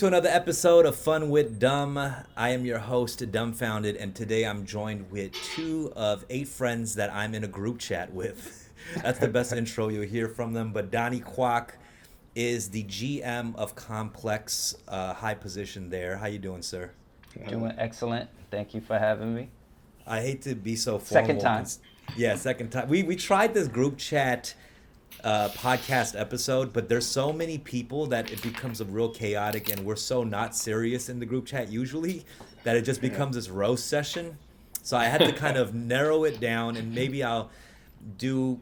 to another episode of Fun with Dumb. I am your host, Dumbfounded, and today I'm joined with 2 of 8 friends that I'm in a group chat with. That's the best intro you'll hear from them. But Donnie Kwak is the GM of Complex, high position there. How you doing, sir? Doing excellent. Thank you for having me. I hate to be so formal. Second time. Yeah, second time. We tried this group chat podcast episode, but there's so many people that it becomes a real chaotic, and we're so not serious in the group chat usually that it just becomes this roast session. So I had to kind of narrow it down, and maybe I'll do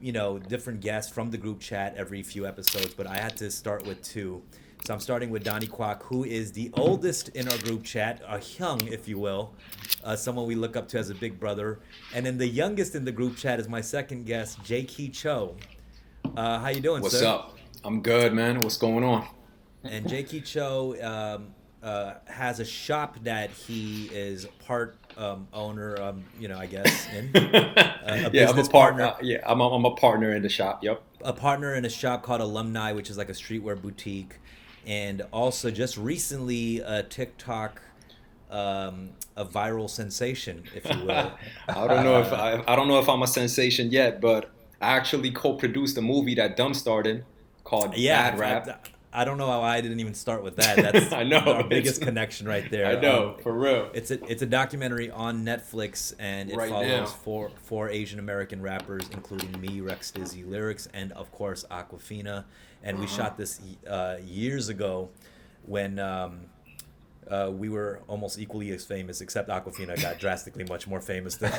different guests from the group chat every few episodes, but I had to start with 2. So I'm starting with Donnie Kwak, who is the oldest in our group chat, a young, if you will, someone we look up to as a big brother. And then the youngest in the group chat is my second guest, Jaeki Cho. How you doing, What's sir? up? I'm good, man. What's going on? And Jaeki Cho has a shop that he is part owner, I guess, in. A Yeah, I'm a business partner. I'm a partner in the shop. Yep. A partner in a shop called Alumni, which is like a streetwear boutique. And also just recently a TikTok, a viral sensation, if you will. I don't know if I'm a sensation yet, but I actually co-produced a movie that Dumb starred in called Bad Rap. I don't know how I didn't even start with that. That's I know, our biggest connection right there. I know, for real. It's a documentary on Netflix, and it Right follows now. four Asian American rappers, including me, Rex Dizzy Lyrics, and of course Aquafina. And we shot this years ago when we were almost equally as famous, except Aquafina got drastically much more famous than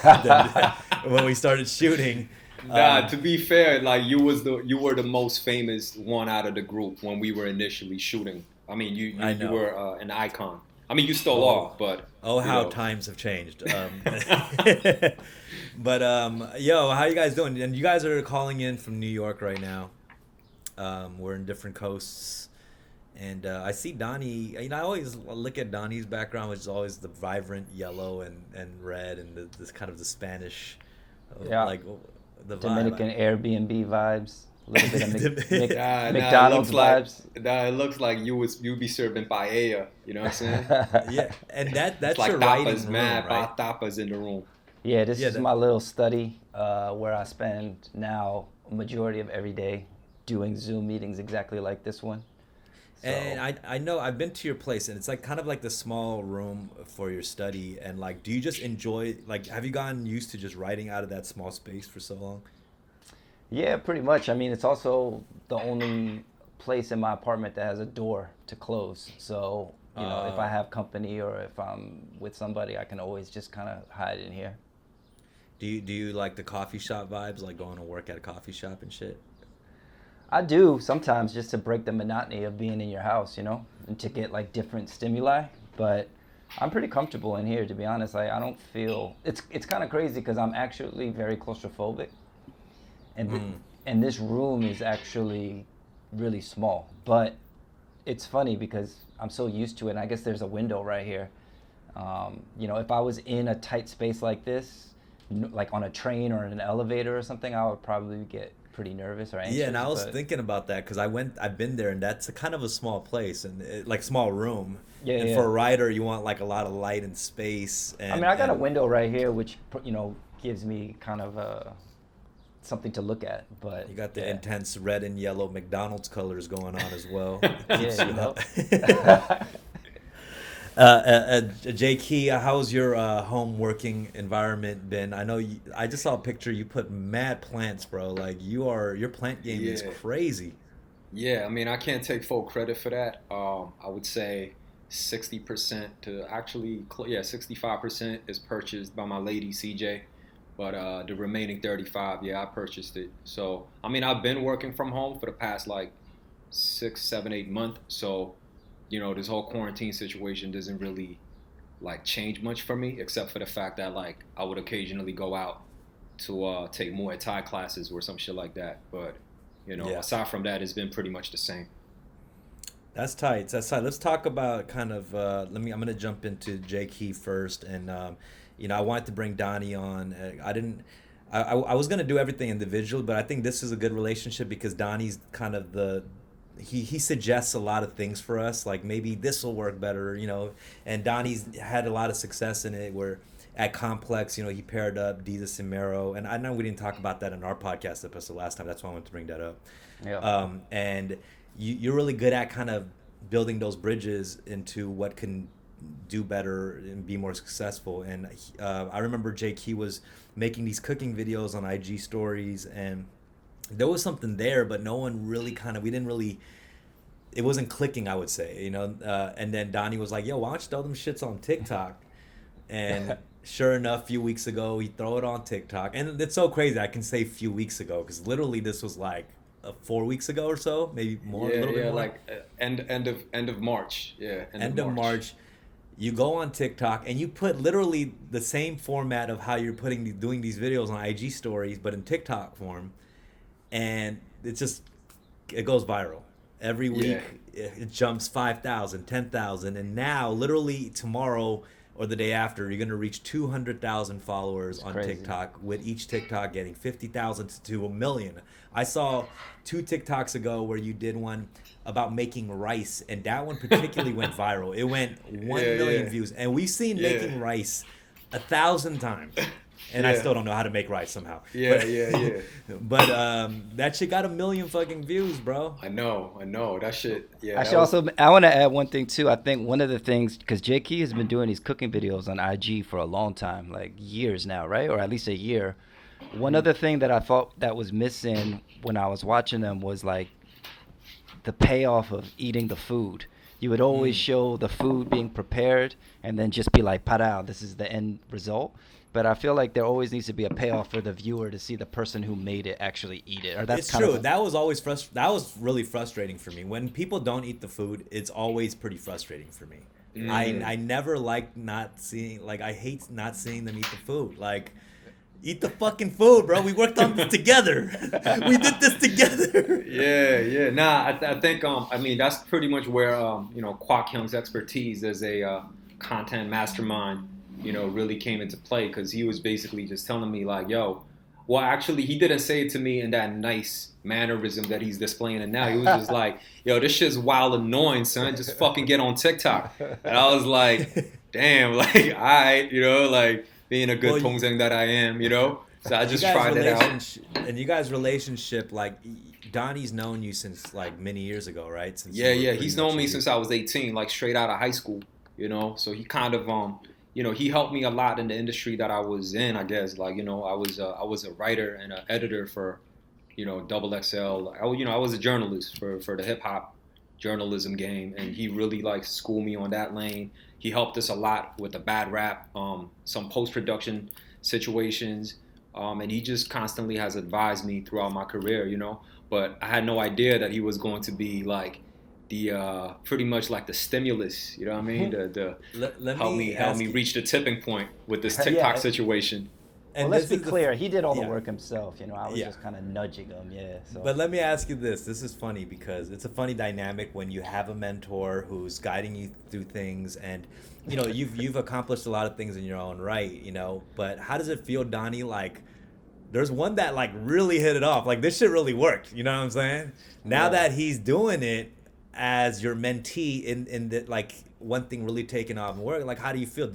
when we started shooting. Nah, to be fair, like you were the most famous one out of the group when we were initially shooting. I mean, you were an icon. I mean, you still are, but how times have changed. But yo, how you guys doing? And you guys are calling in from New York right now. We're in different coasts, and I see Donnie. I always look at Donnie's background, which is always the vibrant yellow and red, and this kind of the Spanish, like the Dominican vibe. Airbnb vibes. A little bit of McDonald's vibes. It looks like you be serving paella. You know what I'm saying? Yeah, and that's it's like your writing tapas, room, man. right? Tapas in the room. Yeah, this is my little study where I spend now a majority of every day doing Zoom meetings exactly like this one. So. And I know I've been to your place, and it's like kind of like the small room for your study. And like, do you just enjoy, like, have you gotten used to just writing out of that small space for so long? Yeah, pretty much. I mean, it's also the only place in my apartment that has a door to close. So, if I have company or if I'm with somebody, I can always just kind of hide in here. Do you like the coffee shop vibes, like going to work at a coffee shop and shit? I do sometimes, just to break the monotony of being in your house, and to get like different stimuli. But I'm pretty comfortable in here, to be honest. I don't feel it's kind of crazy because I'm actually very claustrophobic, and this room is actually really small. But it's funny because I'm so used to it. And I guess there's a window right here. If I was in a tight space like this, like on a train or in an elevator or something, I would probably get pretty nervous or anxious. Yeah, and I was thinking about that because I've been there, and that's a kind of a small place and like small room. Yeah, and for a writer, you want like a lot of light and space. And, I mean, I got a window right here, which gives me kind of something to look at. But you got the intense red and yellow McDonald's colors going on as well. Jaeki, how's your home working environment been? I know I just saw a picture. You put mad plants, bro. Like your plant game is crazy. Yeah, I mean, I can't take full credit for that. I would say 60% to actually, 65% is purchased by my lady CJ, but the remaining 35, I purchased it. So I mean, I've been working from home for the past like 6, 7, 8 months. So this whole quarantine situation doesn't really like change much for me, except for the fact that like I would occasionally go out to take Muay Thai classes or some shit like that. But aside from that, it's been pretty much the same. That's tight. Let's talk about kind of. I'm gonna jump into Jaeki first, and I wanted to bring Donnie on. I was gonna do everything individual, but I think this is a good relationship because Donnie's kind of the he suggests a lot of things for us, like maybe this will work better, and Donnie's had a lot of success in it where at Complex, he paired up Jesus and Mero, and I know we didn't talk about that in our podcast episode last time. That's why I wanted to bring that up. Yeah. And you're really good at kind of building those bridges into what can do better and be more successful. And I remember Jaeki was making these cooking videos on IG stories, and there was something there, but no one really we didn't really, it wasn't clicking, I would say, and then Donnie was like, yo, why don't you throw them shits on TikTok? And sure enough, a few weeks ago, he throw it on TikTok. And it's so crazy. I can say a few weeks ago because literally this was like 4 weeks ago or so, maybe more, a little bit more. Like end of March. Yeah, end of March. You go on TikTok and you put literally the same format of how you're doing these videos on IG stories, but in TikTok form, and it goes viral. Every week it jumps 5,000, 10,000, and now literally tomorrow or the day after, you're gonna reach 200,000 followers on TikTok, with each TikTok getting 50,000 to 1 million. I saw 2 TikToks ago where you did one about making rice, and that one particularly went viral. It went 1 million views, and we've seen making rice 1,000 times. And I still don't know how to make rice somehow. But that shit got 1 million fucking views, bro. I know. That shit, yeah. Actually, I want to add one thing, too. I think one of the things, because Jaeki has been doing these cooking videos on IG for a long time, like years now, right? Or at least a year. One other thing that I thought that was missing when I was watching them was, like, the payoff of eating the food. You would always show the food being prepared and then just be like, parao, this is the end result. But I feel like there always needs to be a payoff for the viewer to see the person who made it actually eat it. Or that's it's true. That was always that was really frustrating for me. When people don't eat the food, it's always pretty frustrating for me. I never like not seeing, like, I hate not seeing them eat the food. Like, eat the fucking food, bro. We worked on this together. We did this together. Yeah. Nah, I think I mean, that's pretty much where Kwak Hyung's expertise as a content mastermind, really came into play, because he was basically just telling me, like, yo, well, actually, he didn't say it to me in that nice mannerism that he's displaying it now. He was just like, yo, this shit's wild annoying, son. Just fucking get on TikTok. And I was like, damn, like, all right, like, being a good Tongzeng that I am, So I just tried it out. And you guys' relationship, like, Donnie's known you since, like, many years ago, right? He's known me since I was 18, like, straight out of high school, So he kind of, he helped me a lot in the industry that I was in, I guess. Like, I was a writer and an editor for, Double XL. I was a journalist for the hip hop journalism game, and he really, like, schooled me on that lane. He helped us a lot with the bad rap, some post-production situations, and he just constantly has advised me throughout my career, But I had no idea that he was going to be, like, the pretty much like the stimulus, you know what I mean? Help me reach the tipping point with this TikTok situation. And let's be clear, he did all the work himself. I was just kind of nudging him. So. But let me ask you this. This is funny because it's a funny dynamic when you have a mentor who's guiding you through things, and you've accomplished a lot of things in your own right. But how does it feel, Donnie? Like, there's one that, like, really hit it off. Like, this shit really worked. You know what I'm saying? Now that he's doing it as your mentee in the, like, one thing really taking off and work, like, how do you feel?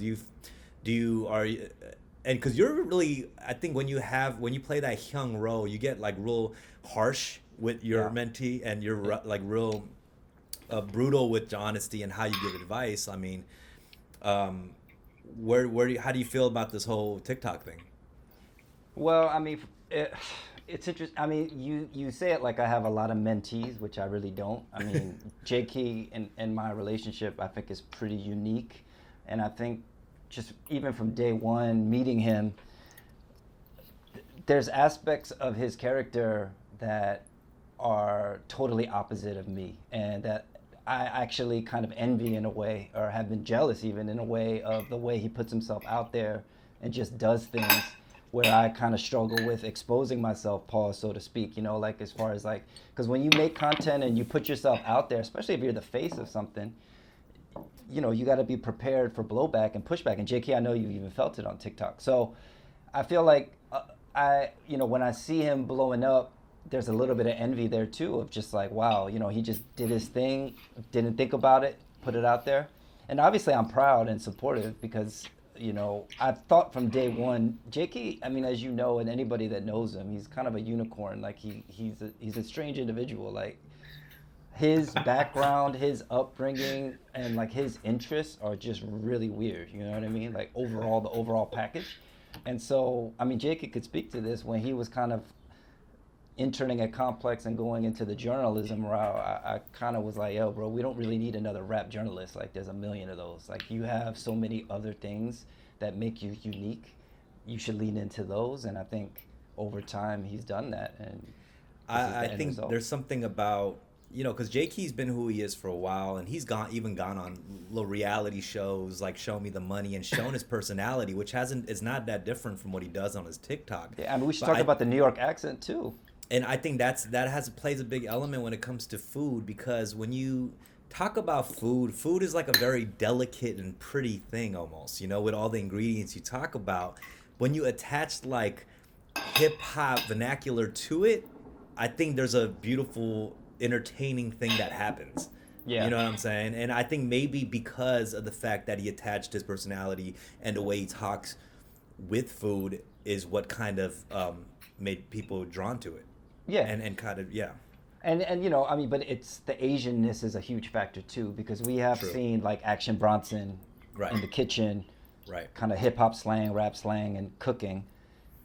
And because you're really, I think when you play that Hyung role, you get, like, real harsh with your mentee, and you're like real brutal with honesty and how you give advice. I mean, how do you feel about this whole TikTok thing? Well, I mean, it's interesting. I mean, you say it like I have a lot of mentees, which I really don't. I mean, Jaeki and my relationship, I think, is pretty unique, and I think just even from day one meeting him, there's aspects of his character that are totally opposite of me, and that I actually kind of envy in a way, or have been jealous even in a way, of the way he puts himself out there and just does things where I kind of struggle with exposing myself, pause, so to speak, like, as far as, like, because when you make content and you put yourself out there, especially if you're the face of something, you got to be prepared for blowback and pushback. And Jaeki, I know you even felt it on TikTok. So I feel like when I see him blowing up, there's a little bit of envy there too of just like, wow, he just did his thing, didn't think about it, put it out there. And obviously I'm proud and supportive because, I've thought from day one, Jaeki, I mean, as you know, and anybody that knows him, he's kind of a unicorn. Like he's a strange individual. Like his background, his upbringing, and like his interests are just really weird. You know what I mean? Like the overall package. And so, I mean, Jacob could speak to this when he was kind of interning at Complex and going into the journalism route. I kind of was like, yo, bro, we don't really need another rap journalist. Like, there's a million of those. Like, you have so many other things that make you unique. You should lean into those. And I think over time he's done that. And I think there's something about, because Jake's been who he is for a while, and he's gone on little reality shows like Show Me the Money and shown his personality, which is not that different from what he does on his TikTok. Yeah, I mean, we should talk about the New York accent too. And I think that plays a big element when it comes to food, because when you talk about food is like a very delicate and pretty thing almost, with all the ingredients you talk about. When you attach like hip hop vernacular to it, I think there's a beautiful, entertaining thing that happens. Yeah. You know what I'm saying? And I think maybe because of the fact that he attached his personality and the way he talks with food is what kind of made people drawn to it. Yeah. And kind of, yeah. And I mean, but it's the Asianness is a huge factor too, because we have seen like Action Bronson in the kitchen, kind of hip hop slang, rap slang, and cooking.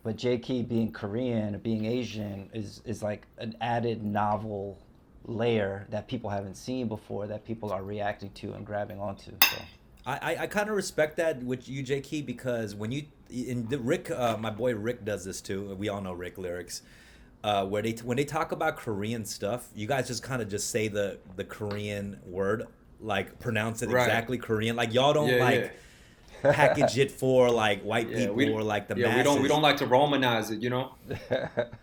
But Jaeki being Korean, being Asian is like an added novel layer that people haven't seen before, that people are reacting to and grabbing onto. So I kind of respect that with you, Jaeki, because when Rick, my boy Rick does this too. We all know Rick lyrics. Where when they talk about Korean stuff, you guys just kind of just say the Korean word, like pronounce it exactly Korean. Like y'all don't package it for like white people or like the masses. We don't like to Romanize it,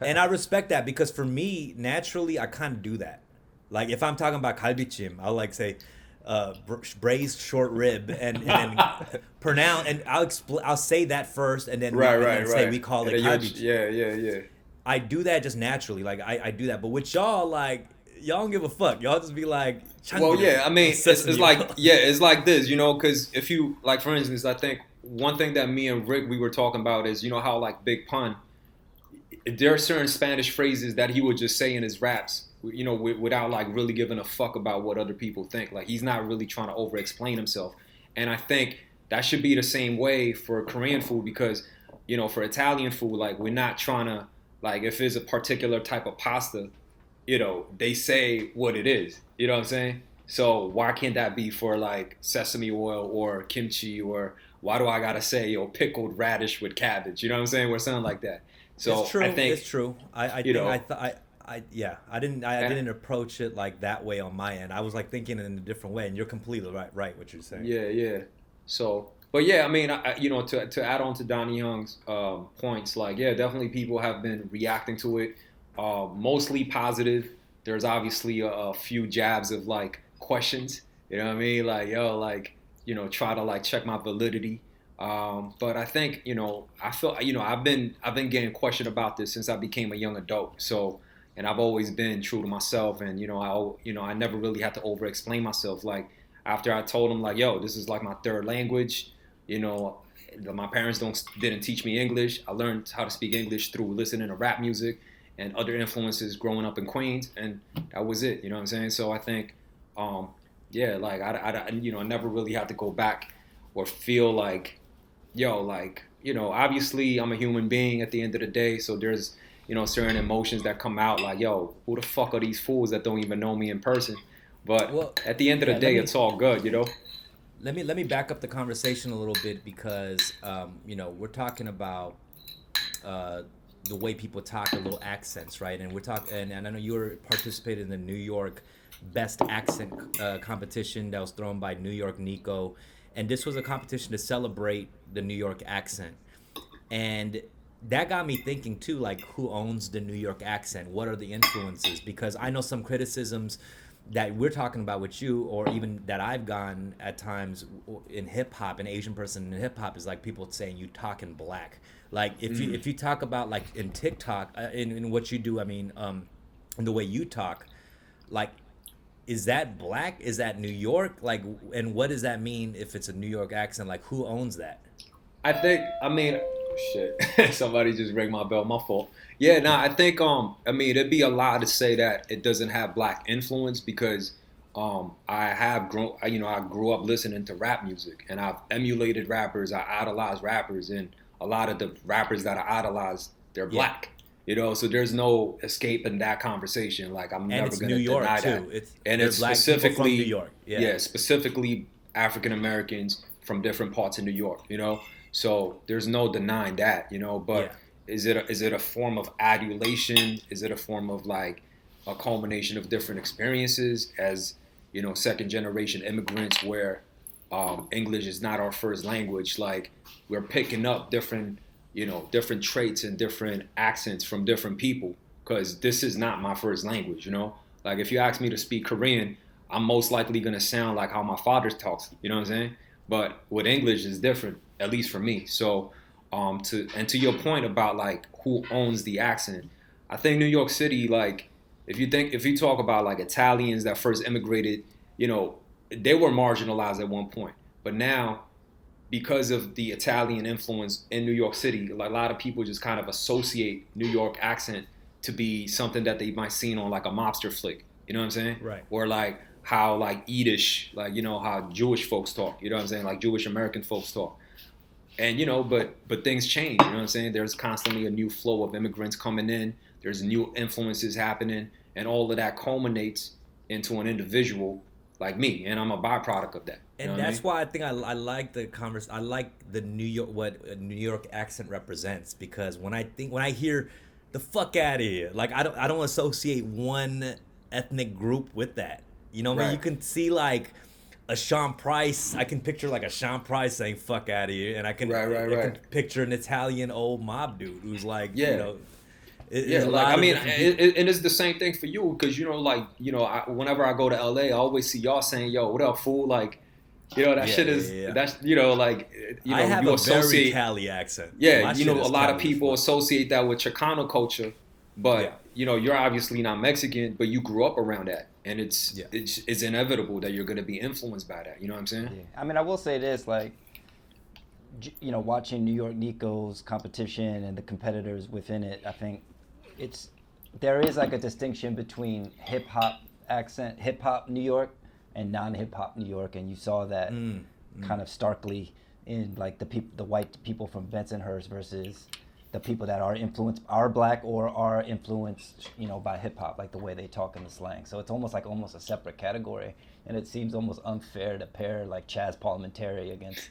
And I respect that, because for me, naturally, I kind of do that. Like if I'm talking about kalbichim, I'll like say braised short rib and then pronounce, and I'll say that first, and then say we call it kalbichim. Yeah. I do that just naturally. Like I do that. But with y'all, like y'all don't give a fuck. Y'all just be like, well, yeah. I mean, it's like it's like this, because if you like, for instance, I think one thing that me and Rick we were talking about is how like Big Pun, there are certain Spanish phrases that he would just say in his raps, without like really giving a fuck about what other people think. Like he's not really trying to over explain himself. And I think that should be the same way for Korean food, because for Italian food, like we're not trying to. Like, if it's a particular type of pasta, they say what it is. You know what I'm saying? So why can't that be for, like, sesame oil or kimchi, or why do I got to say, pickled radish with cabbage? You know what I'm saying? Or something like that. So it's true. I think, it's true. I didn't approach it like that way on my end. I was, like, thinking in a different way, and you're completely right what you're saying. Yeah. So... But yeah, I mean, to add on to Donnie Young's points, like, yeah, definitely people have been reacting to it, mostly positive. There's obviously a few jabs of like questions, you know what I mean? Like, try to like check my validity. But I think, I feel, I've been getting questioned about this since I became a young adult. So, and I've always been true to myself, and I never really had to over explain myself. Like after I told them like, yo, this is like my third language. My parents didn't teach me English. I learned how to speak English through listening to rap music and other influences growing up in Queens, and that was it. You know what I'm saying? So I think, like I never really had to go back or feel like, obviously I'm a human being at the end of the day. So there's, certain emotions that come out like, yo, who the fuck are these fools that don't even know me in person? But at the end of the day, it's all good, Let me back up the conversation a little bit, because we're talking about the way people talk, the little accents, right? And we're talking, and I know you were participating in the New York Best Accent competition that was thrown by New York Nico, and this was a competition to celebrate the New York accent, and that got me thinking too, like who owns the New York accent? What are the influences? Because I know some criticisms that we're talking about with you, or even that I've gone at times in hip hop, an Asian person in hip hop is like people saying you talking black. Like if you talk about like in TikTok, in what you do, I mean, in the way you talk, like, is that black? Is that New York? Like, and what does that mean if it's a New York accent? Like, who owns that? I mean, shit. Somebody just rang my bell. My fault. Yeah, nah. I think I mean, it'd be a lie to say that it doesn't have black influence because I have grown. You know, I grew up listening to rap music, and I've emulated rappers. I idolize rappers, and a lot of the rappers that I idolize, they're black. You know, so there's no escaping that conversation. Like I'm never going to deny that. And it's specifically from New York. Yeah, specifically African Americans from different parts of New York. You know. So there's no denying that, you know, but is it a form of adulation? Is it a form of like a culmination of different experiences as, you know, second generation immigrants where English is not our first language? Like we're picking up different, you know, different traits and different accents from different people because this is not my first language, you know? Like if you ask me to speak Korean, I'm most likely going to sound like how my father talks, you know what I'm saying? But with English is different, at least for me. So, to your point about like who owns the accent, I think New York City, like if you talk about like Italians that first immigrated, you know, they were marginalized at one point, but now because of the Italian influence in New York City, like a lot of people just kind of associate New York accent to be something that they might seen on like a mobster flick. You know what I'm saying? Right. Or like how like Yiddish, like, you know, how Jewish folks talk, you know what I'm saying? Like Jewish American folks talk. And, you know, but things change, you know what I'm saying? There's constantly a new flow of immigrants coming in. There's new influences happening. And all of that culminates into an individual like me. And I'm a byproduct of that. And that's why I think I like the I like the New York, what a New York accent represents, because when I hear the fuck out of here, like I don't associate one ethnic group with that. You know what I mean? You can see like a Sean Price. I can picture like a Sean Price saying "fuck out of here," and I can picture an Italian old mob dude who's like, you know, like I mean, and it's the same thing for you because you know, like you know, whenever I go to LA, I always see y'all saying, "Yo, what up, fool?" Like, you know, that shit is that's you know, like you know, I have you a very Cali accent. Yeah, you know, a lot of people associate that with Chicano culture, but you know, you're obviously not Mexican, but you grew up around that. And it's inevitable that you're going to be influenced by that. You know what I'm saying? Yeah. I mean, I will say this, like, you know, watching New York Nico's competition and the competitors within it, I think there is like a distinction between hip hop New York and non-hip hop New York. And you saw that kind of starkly in like the white people from Bensonhurst versus the people that are black or are influenced, you know, by hip hop, like the way they talk in the slang. So it's almost a separate category, and it seems almost unfair to pair like Chaz Parliamentary against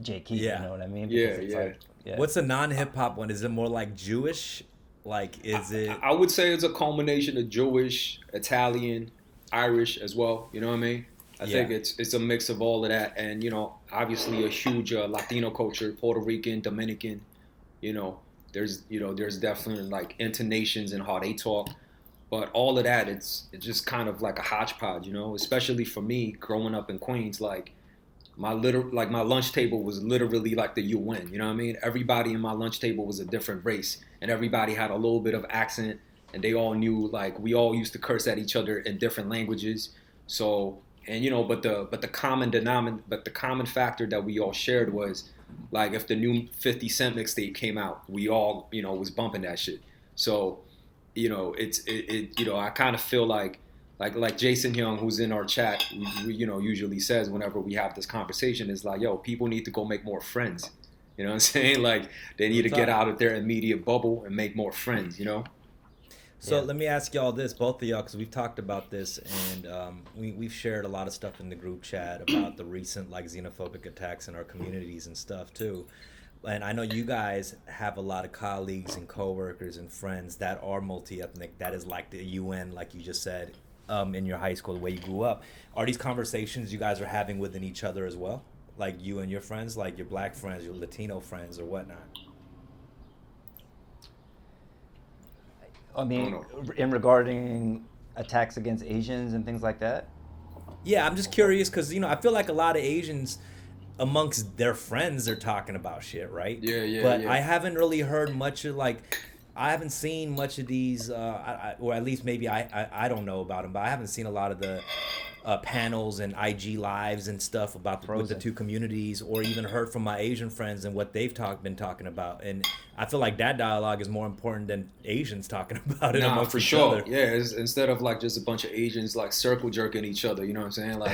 Jaeki. You know what I mean? What's a non-hip hop one? Is it more like Jewish? Like, is it? I would say it's a culmination of Jewish, Italian, Irish as well. You know what I mean? I think it's a mix of all of that, and you know, obviously a huge Latino culture, Puerto Rican, Dominican. You know, there's definitely like intonations and how they talk, but all of that, it's just kind of like a hodgepodge, you know. Especially for me, growing up in Queens, like my lunch table was literally like the UN. You know what I mean? Everybody in my lunch table was a different race, and everybody had a little bit of accent, and they all knew, like, we all used to curse at each other in different languages. So, and you know, but the common factor that we all shared was, like, if the new 50 Cent mixtape came out, we all, you know, was bumping that shit. So, you know, you know, I kind of feel like Jason Young, who's in our chat, you know, usually says whenever we have this conversation, is like, yo, people need to go make more friends. You know what I'm saying? Like, they need to get out of their immediate bubble and make more friends, you know? So let me ask y'all this, both of y'all, because we've talked about this, and we've shared a lot of stuff in the group chat about the recent like xenophobic attacks in our communities and stuff too. And I know you guys have a lot of colleagues and coworkers and friends that are multi-ethnic. That is like the UN, like you just said, in your high school, the way you grew up. Are these conversations you guys are having within each other as well? Like you and your friends, like your black friends, your Latino friends, or whatnot? I mean, in regarding attacks against Asians and things like that? Yeah, I'm just curious because I feel like a lot of Asians amongst their friends are talking about shit, right? Yeah, yeah, But yeah. I haven't really heard much of I haven't seen much of these, or at least maybe I don't know about them, but I haven't seen a lot of the panels and IG lives and stuff about with the Frozen. two communities, or even heard from my Asian friends and what they've been talking about. And I feel like that dialogue is more important than Asians talking about it Nah, amongst for each sure. other. Yeah, instead of like just a bunch of Asians like circle jerking each other, you know what I'm saying? Like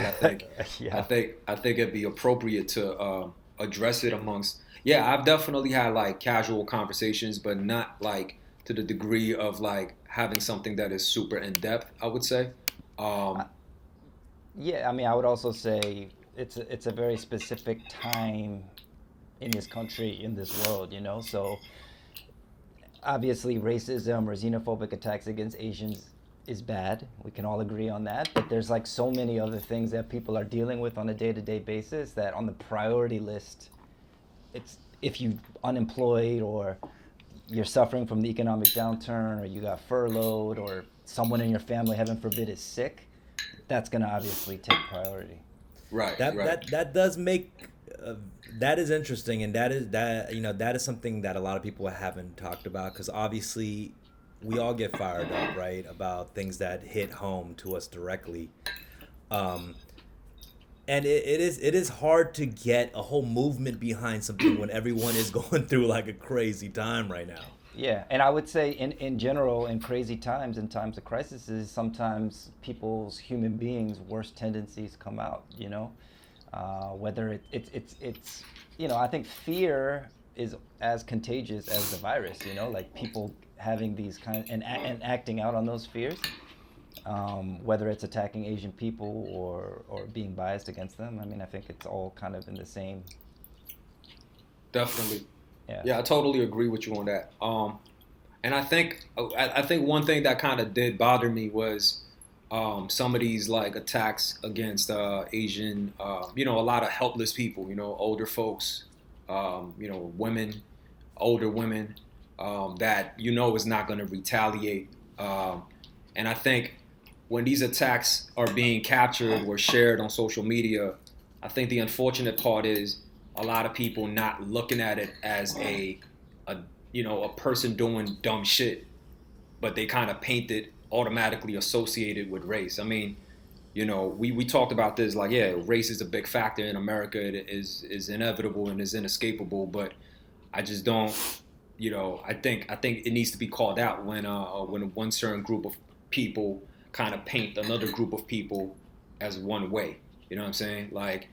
Yeah. I think it'd be appropriate to address it amongst. Yeah, I've definitely had like casual conversations, but not like to the degree of like having something that is super in depth, I would say. I, Um, yeah, I mean, I would also say it's a very specific time in this country, in this world, you know. So obviously, racism or xenophobic attacks against Asians is bad. We can all agree on that. But there's like so many other things that people are dealing with on a day-to-day basis that on the priority list, it's if you unemployed or you're suffering from the economic downturn or you got furloughed or someone in your family, heaven forbid, is sick, that's going to obviously take priority. right, That right. that that does make that is interesting, and that is something that a lot of people haven't talked about because obviously we all get fired up, right, about things that hit home to us directly. Um, and it is hard to get a whole movement behind something when everyone is going through like a crazy time right now. Yeah, and I would say in general, in crazy times, in times of crises, sometimes people's human beings' worst tendencies come out. You know, whether it's I think fear is as contagious as the virus. You know, like people having these and acting out on those fears, whether it's attacking Asian people or being biased against them. I mean, I think it's all kind of in the same. Definitely. Yeah. Yeah, I totally agree with you on that. And I think one thing that kind of did bother me was some of these like attacks against Asian, a lot of helpless people, older folks, women, older women, that is not going to retaliate. And I think when these attacks are being captured or shared on social media, I think the unfortunate part is a lot of people not looking at it as a person doing dumb shit, but they kind of paint it automatically associated with race. I mean, we talked about this, like, yeah, race is a big factor in America. It is inevitable and is inescapable, but I just don't, I think it needs to be called out when one certain group of people kind of paint another group of people as one way. You know what I'm saying? Like,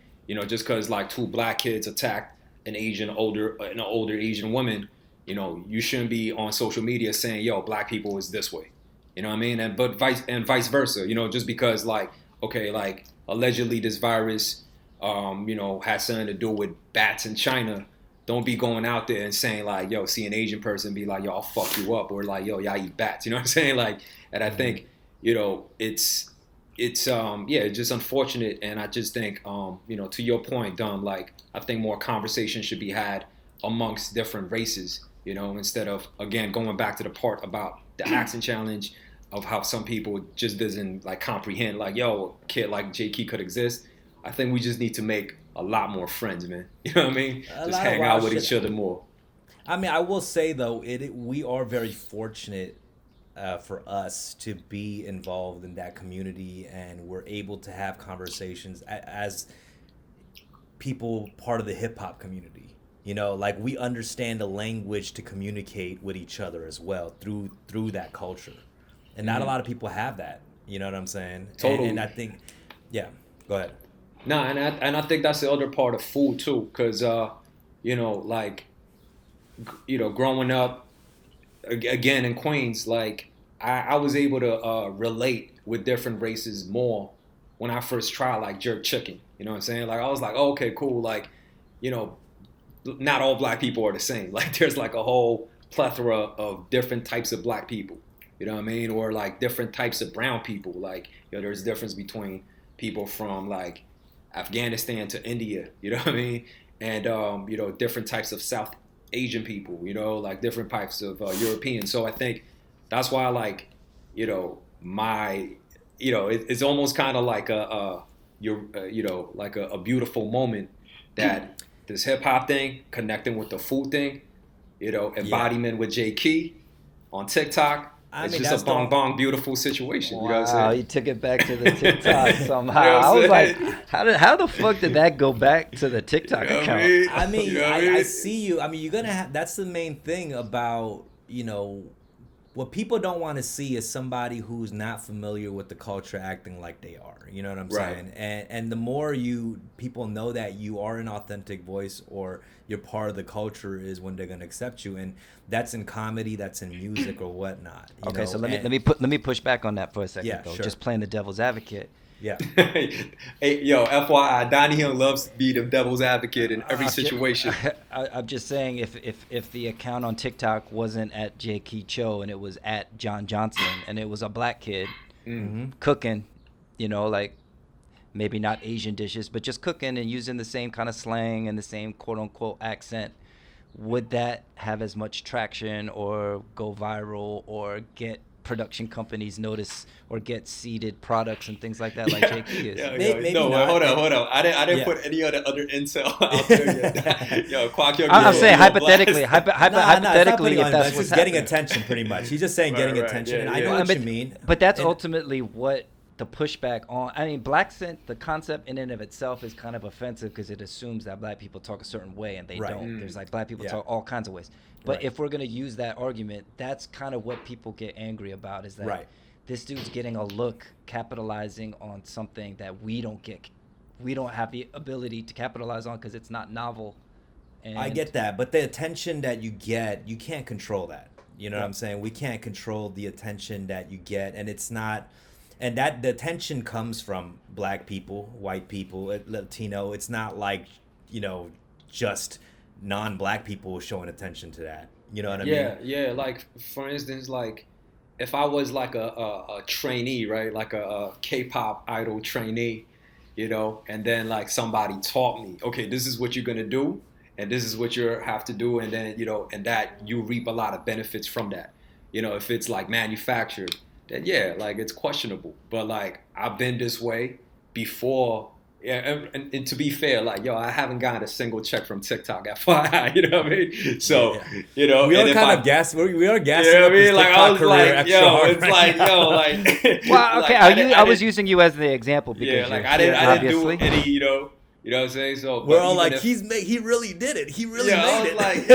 just because like two black kids attacked an older Asian woman, you shouldn't be on social media saying, "Yo, black people is this way." You know what I mean? And vice versa. Just because like, okay, like allegedly this virus, has something to do with bats in China. Don't be going out there and saying like, "Yo, see an Asian person, be like, yo, I'll fuck you up," or like, "Yo, y'all eat bats." You know what I'm saying? Like, and I think, it's just unfortunate, and I just think, to your point, Dom, like I think more conversation should be had amongst different races, instead of again going back to the part about the accent challenge of how some people just doesn't like comprehend, like, yo, a kid like Jaeki could exist. I think we just need to make a lot more friends, man. You know what I mean? A Just lot of hang out wild with shit. each other more. I mean, I will say though, we are very fortunate for us to be involved in that community, and we're able to have conversations as people part of the hip hop community. Like we understand the language to communicate with each other as well through that culture, and not a Mm-hmm. lot of people have that. You know what I'm saying? And Totally. I think, yeah. Go ahead. No, and I think that's the other part of food too, because like growing up again in Queens, like I was able to relate with different races more when I first tried like jerk chicken. You know what I'm saying? Like I was like, oh, okay, cool. Like, you know, not all black people are the same. Like there's like a whole plethora of different types of black people. You know what I mean? Or like different types of brown people. Like, there's a difference between people from like Afghanistan to India. You know what I mean? And different types of South Asian people. Like different types of Europeans. So I think that's why like, my, it's almost kind of like a beautiful moment that this hip hop thing connecting with the food thing, embodiment with Jaeki on TikTok. It's just a bong beautiful situation. Wow, you know what I'm saying? He took it back to the TikTok somehow. I was like, how the fuck did that go back to the TikTok account? I see you. I mean, you're gonna have. That's the main thing about what people don't want to see is somebody who's not familiar with the culture acting like they are. You know what I'm saying? And the more people know that you are an authentic voice or you're part of the culture is when they're gonna accept you. And that's in comedy, that's in music or whatnot. Okay, so let me push back on that for a second though. Sure. Just playing the devil's advocate. Yeah. Hey, yo, FYI, Donnie loves to be the devil's advocate in every situation. I'm just saying, if the account on TikTok wasn't at Jaeki Cho and it was at John Johnson and it was a black kid cooking, like maybe not Asian dishes, but just cooking and using the same kind of slang and the same quote unquote accent, would that have as much traction or go viral or get production companies notice or get seeded products and things like that, like Jaeki is? Maybe not. Hold on. I didn't put any other intel out there yet. Yo, Kwak, I'm saying hypothetically, hypothetically, if that's what's getting attention, pretty much. He's just saying getting attention, and I know what you mean. But that's ultimately what the pushback on. I mean, the concept in and of itself is kind of offensive because it assumes that black people talk a certain way and they don't. There's like black people talk all kinds of ways. But if we're going to use that argument, that's kind of what people get angry about, is that this dude's getting a look, capitalizing on something that we don't have the ability to capitalize on because it's not novel. And I get that, but the attention that you get, you can't control that. You know what I'm saying? We can't control the attention that you get, and it's not, and that the attention comes from black people, white people, Latino. It's not like, just non-black people showing attention to that. You know what I mean? Yeah. Like, for instance, like if I was like a trainee, right? Like a K-pop idol trainee, and then like somebody taught me, okay, this is what you're going to do. And this is what you have to do. And then, and that you reap a lot of benefits from that. If it's like manufactured, then like it's questionable. But like I've been this way before. Yeah, and to be fair, like, I haven't gotten a single check from TikTok, FYI, you know what I mean? So, we are kind of gassing. We are gassing. You know what I mean? Like, I was like, it's like, like. Well, okay, I was using you as the example because I didn't do any, you know what I'm saying? So we're all like, he really did it. He really made it. Like,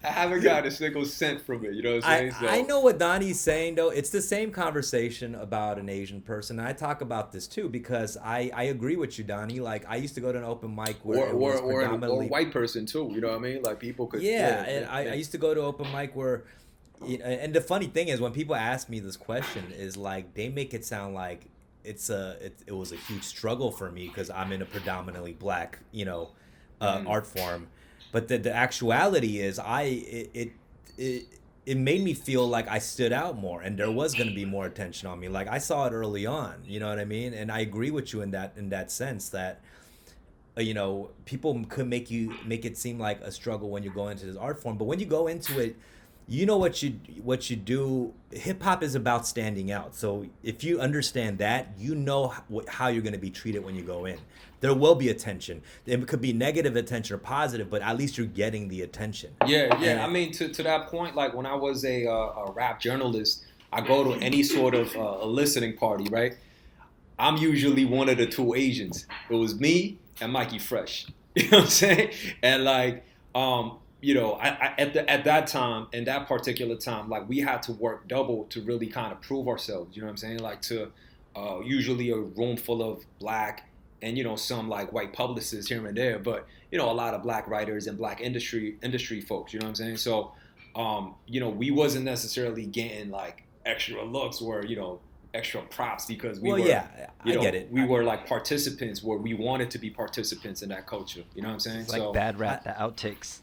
I haven't got a single cent from it. You know what I'm saying? So, I know what Donnie's saying, though. It's the same conversation about an Asian person. And I talk about this, too, because I agree with you, Donnie. Like, I used to go to an open mic where it was predominantly... Or a white person, too. You know what I mean? Like, people could... I used to go to open mic where... And the funny thing is, when people ask me this question, is like, they make it sound like it was a huge struggle for me because I'm in a predominantly black, art form. But the actuality is it made me feel like I stood out more and there was going to be more attention on me. Like I saw it early on, you know what I mean? And I agree with you in that sense that, people could make it seem like a struggle when you go into this art form. But when you go into it, you know what you do. Hip hop is about standing out. So if you understand that, you know how you're going to be treated when you go in. There will be attention. It could be negative attention or positive, but at least you're getting the attention. Yeah. I mean, to that point, like when I was a rap journalist, I go to any sort of a listening party, right? I'm usually one of the two Asians. It was me and Mikey Fresh. You know what I'm saying? And like, at that time, in that particular time, like we had to work double to really kind of prove ourselves. You know what I'm saying? Like to usually a room full of black and some like white publicists here and there, but a lot of black writers and black industry folks. You know what I'm saying? So we wasn't necessarily getting like extra looks or extra props because we get it. We were like participants where we wanted to be participants in that culture. You know what I'm saying? It's like bad rap, the outtakes.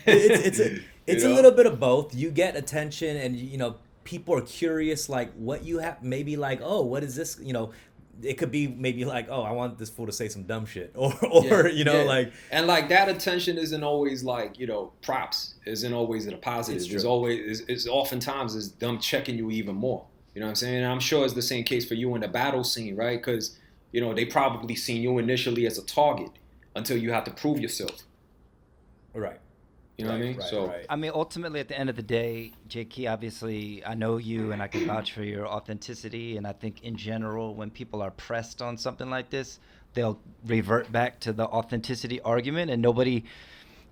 It's a little bit of both. You get attention and people are curious like what you have, maybe like, oh, what is this, it could be maybe like, oh, I want this fool to say some dumb shit or like, and like that attention isn't always like props, isn't always in a positive. It's oftentimes is them checking you even more. You know what I'm saying? And I'm sure it's the same case for you in the battle scene, right? Because, they probably seen you initially as a target until you have to prove yourself. Right. You know what I mean? Right. I mean, ultimately, at the end of the day, Jaeki, obviously, I know you and I can vouch for your authenticity. And I think in general, when people are pressed on something like this, they'll revert back to the authenticity argument, and nobody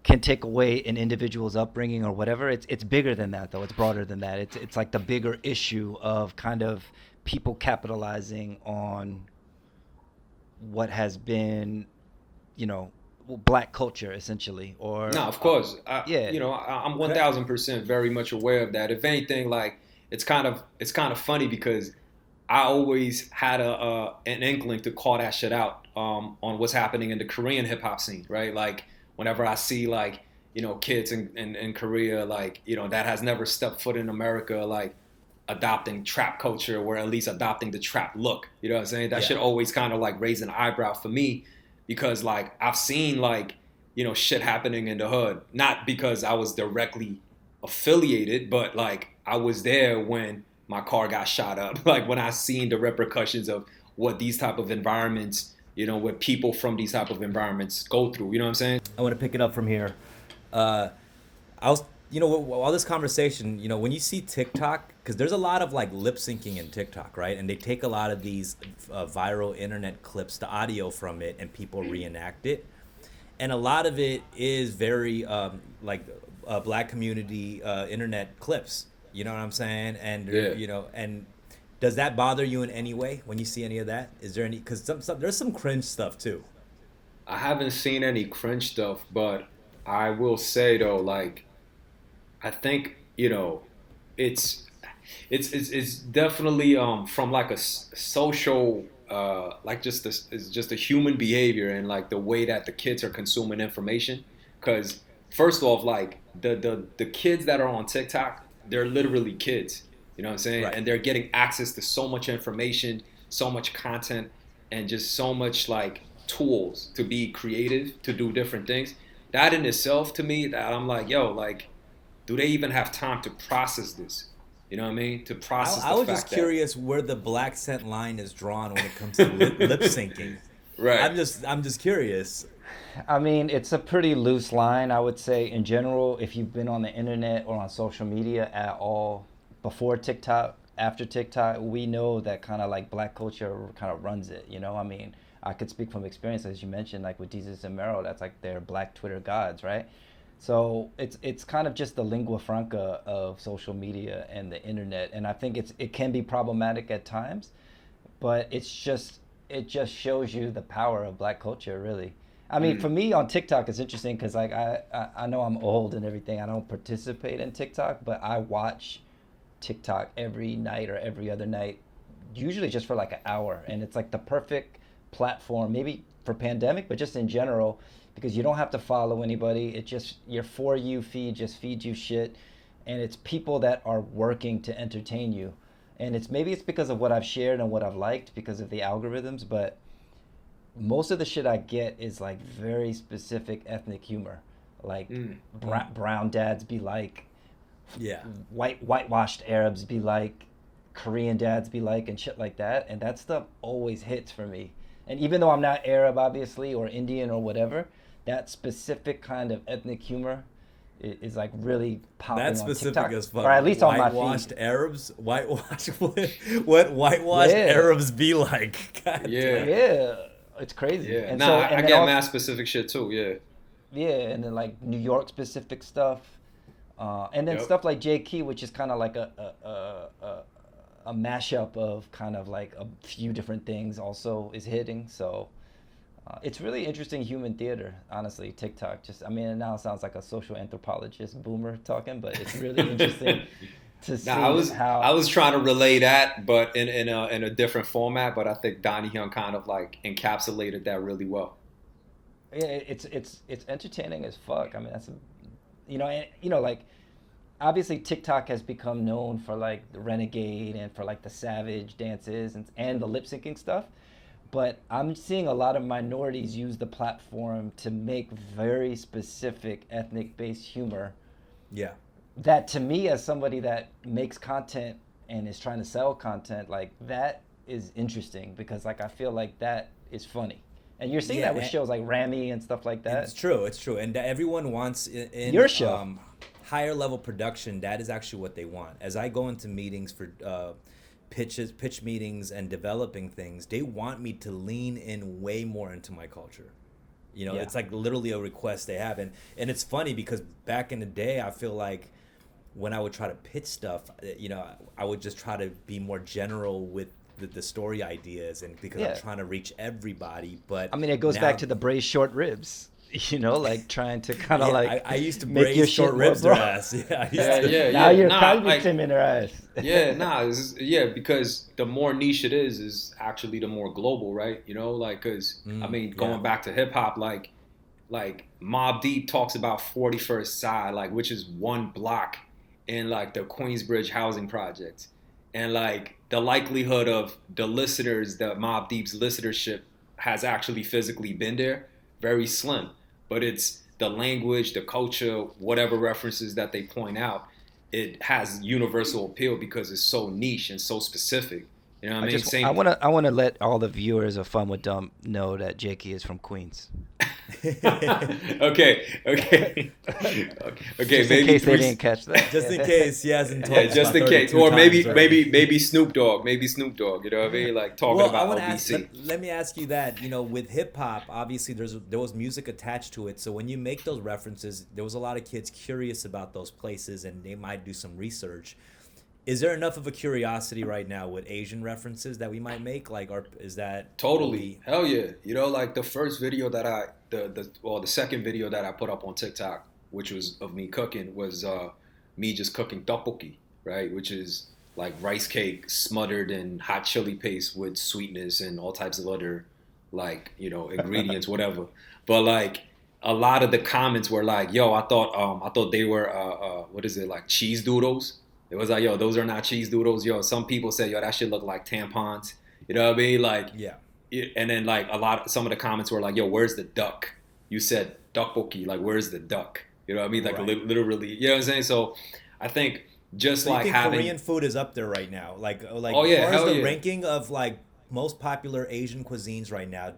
can take away an individual's upbringing or whatever. It's bigger than that, though. It's broader than that. It's like the bigger issue of kind of people capitalizing on what has been, you know, black culture essentially, or No, of course. yeah, I'm 1,000% very much aware of that. If anything, like it's kind of funny because I always had an inkling to call that shit out on what's happening in the Korean hip hop scene, right? Like whenever I see like kids in Korea, like that has never stepped foot in America, like adopting trap culture or at least adopting the trap look. You know what I'm saying? That should always kind of like raise an eyebrow for me because like I've seen like shit happening in the hood, not because I was directly affiliated, but like I was there when my car got shot up. Like when I seen the repercussions of what these type of environments, what people from these type of environments go through. You know what I'm saying? I want to pick it up from here. I was, all this conversation, when you see TikTok, because there's a lot of like lip syncing in TikTok, right? And they take a lot of these viral internet clips, the audio from it, and people reenact it. And a lot of it is very black community internet clips. You know what I'm saying? And and does that bother you in any way when you see any of that? Is there any? Because there's some cringe stuff too. I haven't seen any cringe stuff, but I will say though, like I think it's definitely from like a social like it's just a human behavior and like the way that the kids are consuming information. Because first off, like the kids that are on TikTok, they're literally kids. You know what I'm saying? Right. And they're getting access to so much information, so much content, and just so much like tools to be creative, to do different things. That in itself, to me, that I'm like, yo, like, do they even have time to process this? You know what I mean? To process I the was fact just curious where the black scent line is drawn when it comes to lip syncing. Right. I'm just curious. I mean, it's a pretty loose line, I would say, in general. If you've been on the internet or on social media at all before TikTok, after TikTok, we know that kind of like black culture kind of runs it. I mean, I could speak from experience, as you mentioned, like with Jesus and Mero, that's like their black Twitter gods, right? So it's kind of just the lingua franca of social media and the internet, and I think it can be problematic at times, but it just shows you the power of black culture, really. I mean, for me on TikTok, it's interesting because like I know I'm old and everything. I don't participate in TikTok, but I watch TikTok every night or every other night, usually just for like an hour, and it's like the perfect platform, maybe for pandemic, but just in general, because you don't have to follow anybody. It just your For You feed just feeds you shit, and it's people that are working to entertain you, and it's because of what I've shared and what I've liked because of the algorithms, but most of the shit I get is like very specific ethnic humor, like brown dads be like, Yeah. whitewashed Arabs be like, Korean dads be like, and shit like that, and that stuff always hits for me. And even though I'm not Arab, obviously, or Indian or whatever, that specific kind of ethnic humor is like really popping That's on specific TikTok, as fuck. or at least on my whitewashed feed. Arabs, what whitewashed Arabs be like? God Yeah. damn. Yeah, it's crazy. Yeah. And Nah, so, I and get mass specific shit too. Yeah. yeah, and then like New York specific stuff, and then Yep. stuff like Jaeki, which is kind of like a mashup of kind of like a few different things also is hitting. So it's really interesting human theater, honestly. TikTok, just I mean, it now sounds like a social anthropologist boomer talking, but it's really interesting to see how I was trying to relay that, but in a different format. But I think Donnie Young kind of like encapsulated that really well. yeah, it's entertaining as fuck. I mean, that's like obviously TikTok has become known for like the renegade and for like the savage dances and the lip syncing stuff. But I'm seeing a lot of minorities use the platform to make very specific ethnic based humor Yeah. that to me, as somebody that makes content and is trying to sell content, like that is interesting because like I feel like that is funny. And you're seeing that with shows like Ramy and stuff like that. It's true, and everyone wants in your show. Higher level production. That is actually what they want. As I go into meetings for pitch meetings and developing things, they want me to lean in way more into my culture. You know, it's like literally a request they have, and it's funny because back in the day, I feel like when I would try to pitch stuff, you know, I would just try to be more general with the story ideas, and because I'm trying to reach everybody. But I mean, it goes back to the braised short ribs. You know, like trying to kind of I used to braise short ribs their ass. Now you're probably trimming their ass. Because the more niche it is actually the more global, right? You know, like, because I mean, going back to hip hop, like Mobb Deep talks about 41st Side, like, which is one block in like the Queensbridge housing project, and like the likelihood of the listeners, the Mobb Deep's listenership has actually physically been there, very slim. But it's the language, the culture, whatever references that they point out, it has universal appeal because it's so niche and so specific. You know what I mean? I want to let all the viewers of Fun with Dumb know that Jaeki is from Queens. Okay. Just in case they didn't catch that. Just in case he hasn't told. Yeah, just in case, or maybe Snoop Dogg. You know what I mean? Like talking about OBC. Let me ask you that. You know, with hip hop, obviously there was music attached to it. So when you make those references, there was a lot of kids curious about those places, and they might do some research. Is there enough of a curiosity right now with Asian references that we might make? Like, or is that totally? Hell yeah! You know, like the first video that the second video that I put up on TikTok, which was of me cooking, was me just cooking tteokbokki, right? Which is like rice cake smothered in hot chili paste with sweetness and all types of other, like, you know, ingredients, whatever. But like a lot of the comments were like, "Yo, I thought they were like cheese doodles." It was like, yo, those are not cheese doodles. Yo, some people say, yo, that shit look like tampons. You know what I mean? Like, and then like some of the comments were like, yo, where's the duck? You said tteokbokki, like, where's the duck? You know what I mean? Like, literally, you know what I'm saying? So I think just like having Korean food is up there right now. Like, oh yeah, as far as the ranking of like most popular Asian cuisines right now,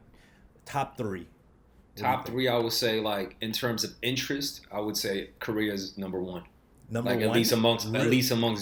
top three. Top three, I would say, like, in terms of interest, I would say Korea's number one. At least amongst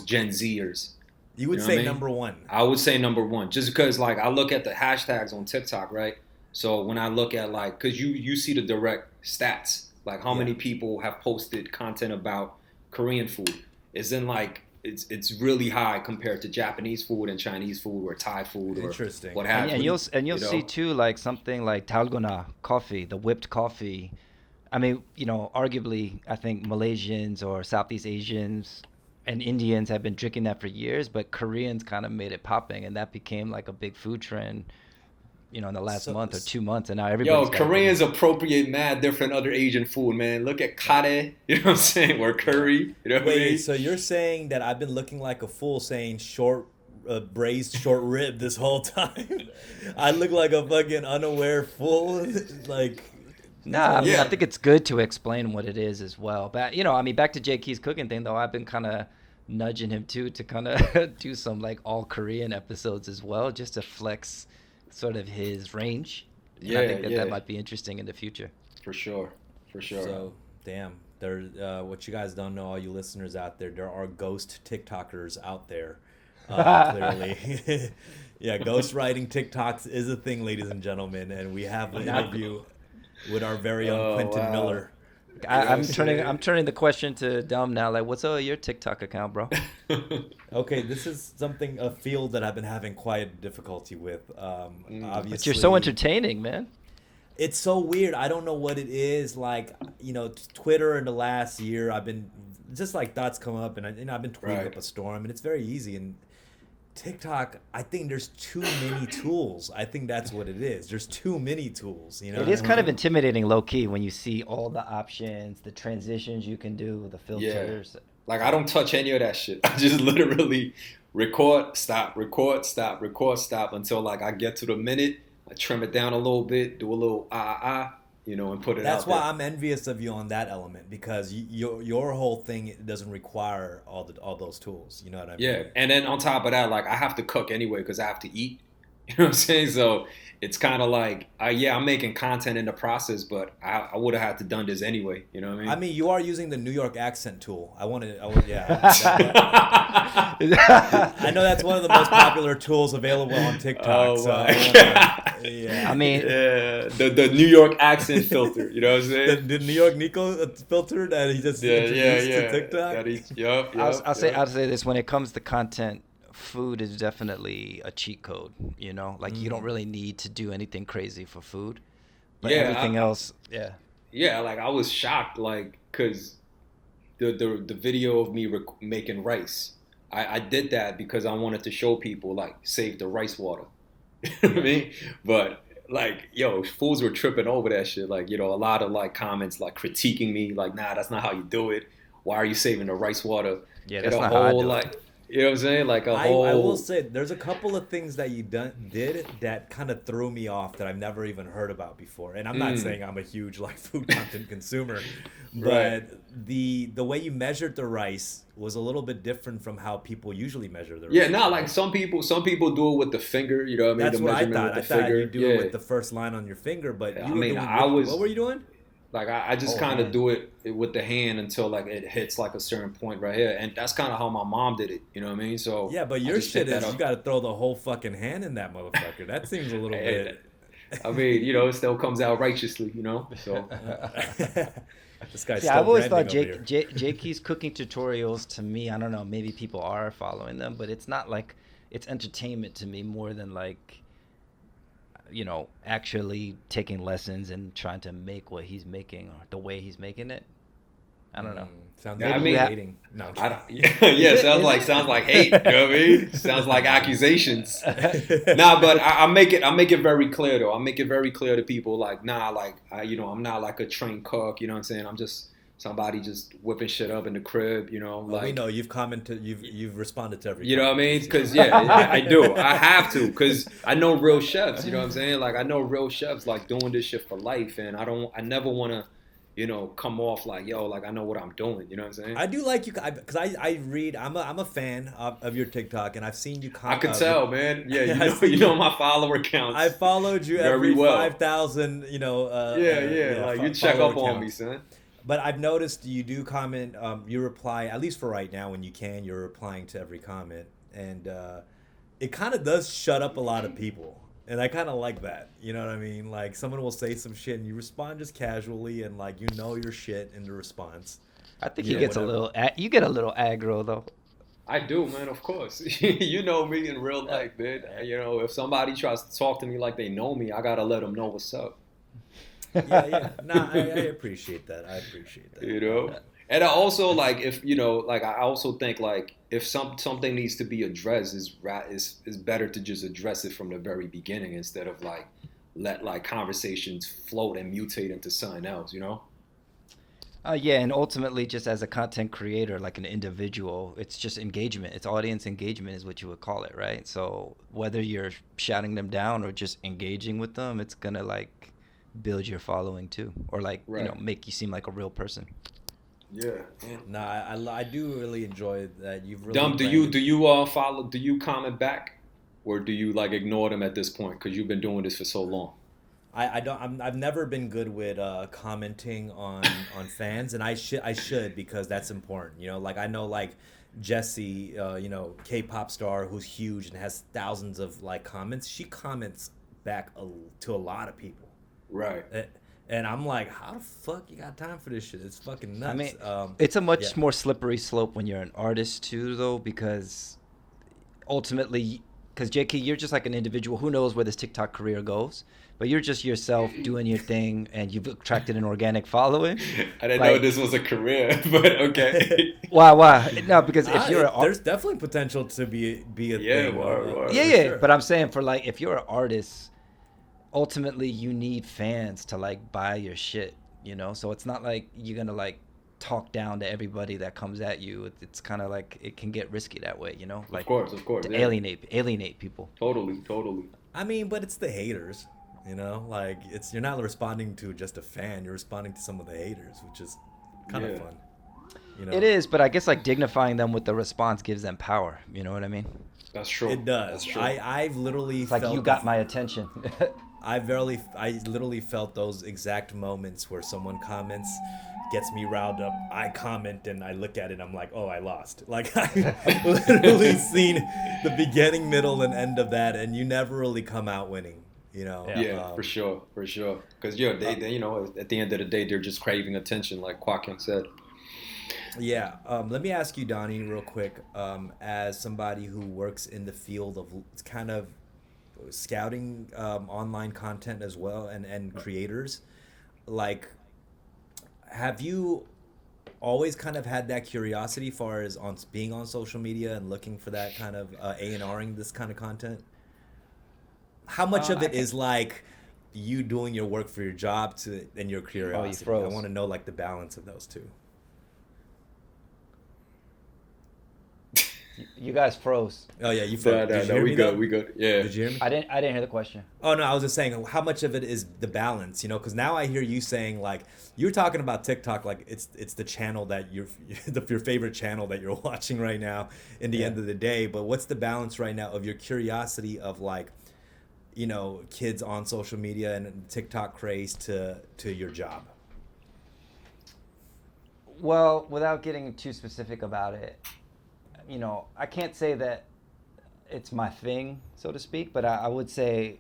Gen Zers. You would say number one. I would say number one, just because like I look at the hashtags on TikTok, right? So when I look at like, because you see the direct stats, like how many people have posted content about Korean food. It's in like it's really high compared to Japanese food and Chinese food or Thai food or what have you. And you'll see too, like something like dalgona coffee, the whipped coffee. I mean, you know, arguably, I think Malaysians or Southeast Asians and Indians have been drinking that for years, but Koreans kind of made it popping, and that became like a big food trend, you know, in the last month or 2 months, and now everybody's Koreans appropriate mad different other Asian food, man. Look at kare, you know what I'm saying, or curry, you know what I mean? So you're saying that I've been looking like a fool saying braised short rib this whole time? I look like a fucking unaware fool, like... Nah, I mean, I think it's good to explain what it is as well. But, you know, I mean, back to Jaeki's cooking thing, though, I've been kind of nudging him, too, to kind of do some, like, all-Korean episodes as well, just to flex sort of his range. And I think that might be interesting in the future. For sure. So, damn. What you guys don't know, all you listeners out there, there are ghost TikTokers out there, clearly. Yeah, ghost writing TikToks is a thing, ladies and gentlemen, and we have an interview with our very own Quentin Miller. I'm turning the question to Dom now. Like, what's your TikTok account, bro? Okay, this is a field that I've been having quite difficulty with. Obviously, but you're so entertaining, man. It's so weird. I don't know what it is. Like, you know, Twitter in the last year, I've been just like thoughts come up, and I've been tweeting up a storm, and it's very easy. And TikTok, I think there's too many tools. I think that's what it is. There's too many tools, you know? It is kind of intimidating low-key when you see all the options, the transitions you can do, the filters. Yeah. Like, I don't touch any of that shit. I just literally record, stop until, like, I get to the minute. I trim it down a little bit, do a little and put it That's out why there. I'm envious of you on that element, because your whole thing doesn't require all those tools. You know what I Yeah, mean? and then on top of that, like I have to cook anyway because I have to eat. You know what I'm saying? So it's kind of like, yeah, I'm making content in the process, but I would have had to done this anyway. You know what I I mean? mean, you are using the New York accent tool. Yeah. I know that's one of the most popular tools available on TikTok. Oh So my I god! wanna, yeah. I mean, Yeah, the New York accent filter. You know what I'm saying? The New York Nico filter that he just Yeah, yeah, introduced to yeah. TikTok. That is, yup, I'll, yup, I'll say yup. I'll say this: when it comes to content, food is definitely a cheat code. You know, like you don't really need to do anything crazy for food, but Yeah, everything else, yeah. yeah. Like I was shocked, like, cause the video of me making rice. I did that because I wanted to show people like save the rice water. You know what I mean? But like, yo, fools were tripping over that shit. Like, a lot of like comments like critiquing me, like, nah, that's not how you do it. Why are you saving the rice water? Yeah, And that's a not how I whole do it. like, you know what I'm saying? Like a I will whole. say there's a couple of things that you did that kind of threw me off that I've never even heard about before. And I'm not saying I'm a huge like food content consumer, Right. but the way you measured the rice was a little bit different from how people usually measure the Yeah, rice, nah, like right? some people do it with the finger. You know what I mean? The That's what I measurement thought. with I the thought you finger. do it Yeah. with the first line on your finger, but I you were mean, doing I what was. were you doing? Like I just Oh, kind of hand. do it with the hand until like it hits like a certain point right here, and that's kind of how my mom did it. You know what I mean? So Yeah, but I your just picked shit that is you up. got to throw the whole fucking hand in that motherfucker. That seems a little And, bit. I mean, it still comes out righteously. So This guy's See, I've still always branding thought over here. Jakey's cooking tutorials to me, I don't know, maybe people are following them, but it's not like it's entertainment to me more than like, actually taking lessons and trying to make what he's making or the way he's making it. I don't know. Sounds yeah, I like Maybe you you mean, have. hating. No, I'm I don't. kidding. Yeah, Is it? sounds like hate. You know what I mean? Sounds like accusations. Nah, but I make it very clear though. I make it very clear to people like, nah, like I'm not like a trained cook. You know what I'm saying? I'm just somebody just whipping shit up in the crib. Well, we Like. know you've commented, you've responded to every You know what I comment. mean? We see. Because yeah, I do. I have to because I know real chefs. You know what I'm saying? Like I know real chefs like doing this shit for life, and I never want to, come off like yo, like I know what I'm doing. You know what I'm saying? I do like you because I read. I'm a fan of your TikTok, and I've seen you. I could tell, man. Yeah, I see you know my follower counts. I followed you very every well. 5,000. Yeah. Like you check follower up on me, counts. son. But I've noticed you do comment. You reply, at least for right now, when you can. You're replying to every comment, and it kind of does shut up a lot of people. And I kind of like that. You know what I mean? Like someone will say some shit, and you respond just casually, and like your shit in the response. I think Yeah, he gets whatever. you get a little aggro though. I do, man. Of course, you know me in real life, man. If somebody tries to talk to me like they know me, I gotta let them know what's up. Yeah. Nah, I appreciate that. I appreciate that. And I also like if like I also think like if something needs to be addressed is better to just address it from the very beginning instead of like let like conversations float and mutate into something else. Yeah, and ultimately, just as a content creator, like an individual, it's just engagement. It's audience engagement, is what you would call it, right? So whether you're shouting them down or just engaging with them, it's gonna like build your following too, or like Right. make you seem like a real person. Yeah. No, I do really enjoy that you've really Dumb. Do branded. you follow? Do you comment back, or do you like ignore them at this point because you've been doing this for so long? I don't I've never been good with commenting on fans, and I should because that's important. Like I know like Jessie, K-pop star who's huge and has thousands of like comments. She comments back to a lot of people. Right. And I'm like, how the fuck you got time for this shit? It's fucking nuts. I mean, it's a much yeah. more slippery slope when you're an artist too, though, because ultimately, because JK, you're just like an individual. Who knows where this TikTok career goes? But you're just yourself doing your thing, and you've attracted an organic following. I didn't know this was a career, but okay. Why? No, because if you're there's definitely potential to be a thing. Word. Yeah. Sure. But I'm saying for like if you're an artist, ultimately you need fans to like buy your shit. So it's not like you're gonna like talk down to everybody that comes at you. It's kind of like it can get risky that way. Like Of course. to Yeah. alienate people. Totally. I mean, but it's the haters. You know, like you're not responding to just a fan, you're responding to some of the haters, which is kind of fun. You know? It is, but I guess like dignifying them with the response gives them power. You know what I mean? That's true. It does. That's true. I've literally It's like felt you got my attention. I literally felt those exact moments where someone comments, gets me riled up. I comment and I look at it. I'm like, oh, I lost. Like I've literally seen the beginning, middle, and end of that, and you never really come out winning. You know? Yeah, for sure. Because they you know, at the end of the day, they're just craving attention, like Kwak said. Yeah. Let me ask you, Donnie, real quick. As somebody who works in the field of kind of scouting online content as well and creators, like, have you always kind of had that curiosity far as on being on social media and looking for that kind of A&Ring this kind of content? How much of it is like you doing your work for your job and your curiosity? You froze. I want to know like the balance of those two. You guys froze. Oh yeah, you froze. No, we good. Yeah. Did you hear me? I didn't hear the question. Oh no, I was just saying how much of it is the balance, you know? Because now I hear you saying like you're talking about TikTok like it's the channel that your favorite channel that you're watching right now. In the end of the day, but what's the balance right now of your curiosity of like, you know, kids on social media and TikTok craze to your job? Well, without getting too specific about it, you know, I can't say that it's my thing, so to speak, but I would say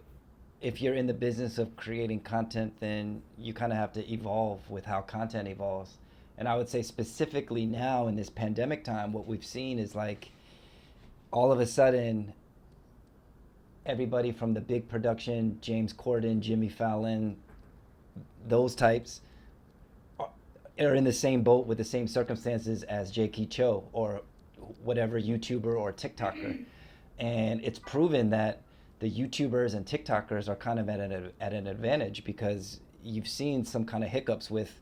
if you're in the business of creating content, then you kind of have to evolve with how content evolves. And I would say specifically now in this pandemic time, what we've seen is like all of a sudden, everybody from the big production, James Corden, Jimmy Fallon, those types, are in the same boat with the same circumstances as Jaeki Cho or whatever YouTuber or TikToker. And it's proven that the YouTubers and TikTokers are kind of at an advantage because you've seen some kind of hiccups with,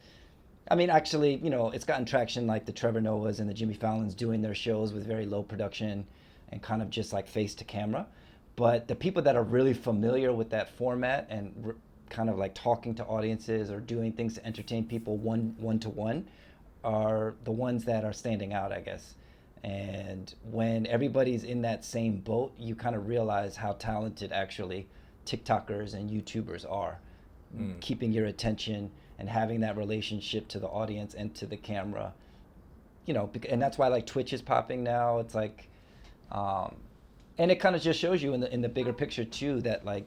I mean, actually, you know, it's gotten traction like the Trevor Noahs and the Jimmy Fallons doing their shows with very low production and kind of just like face to camera. But the people that are really familiar with that format and kind of like talking to audiences or doing things to entertain people one to one are the ones that are standing out, I guess. And when everybody's in that same boat, you kind of realize how talented actually TikTokers and YouTubers are. Keeping your attention and having that relationship to the audience and to the camera, you know, and that's why like Twitch is popping now. It's like, and it kind of just shows you in the bigger picture too that like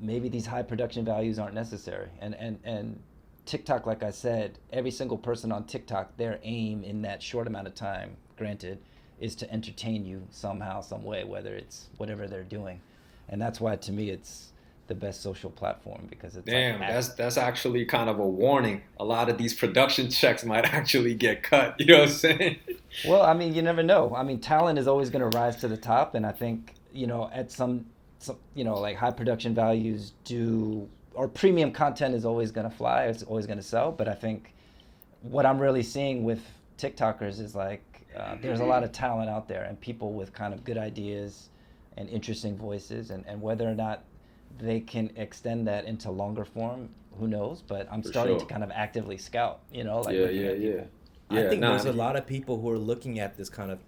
maybe these high production values aren't necessary. And TikTok, like I said, every single person on TikTok, their aim in that short amount of time, granted, is to entertain you somehow, some way, whether it's whatever they're doing. And that's why to me it's the best social platform because it's that's actually kind of a warning. A lot of these production checks might actually get cut. You know what I'm saying? Well, I mean, you never know. I mean, talent is always going to rise to the top, and I think, you know, at some you know, like high production values or premium content is always going to fly. It's always going to sell. But I think what I'm really seeing with TikTokers is like there's a lot of talent out there and people with kind of good ideas and interesting voices, and whether or not they can extend that into longer form, who knows? But I'm starting to kind of actively scout, you know, like I think there's a lot of people who are looking at this kind of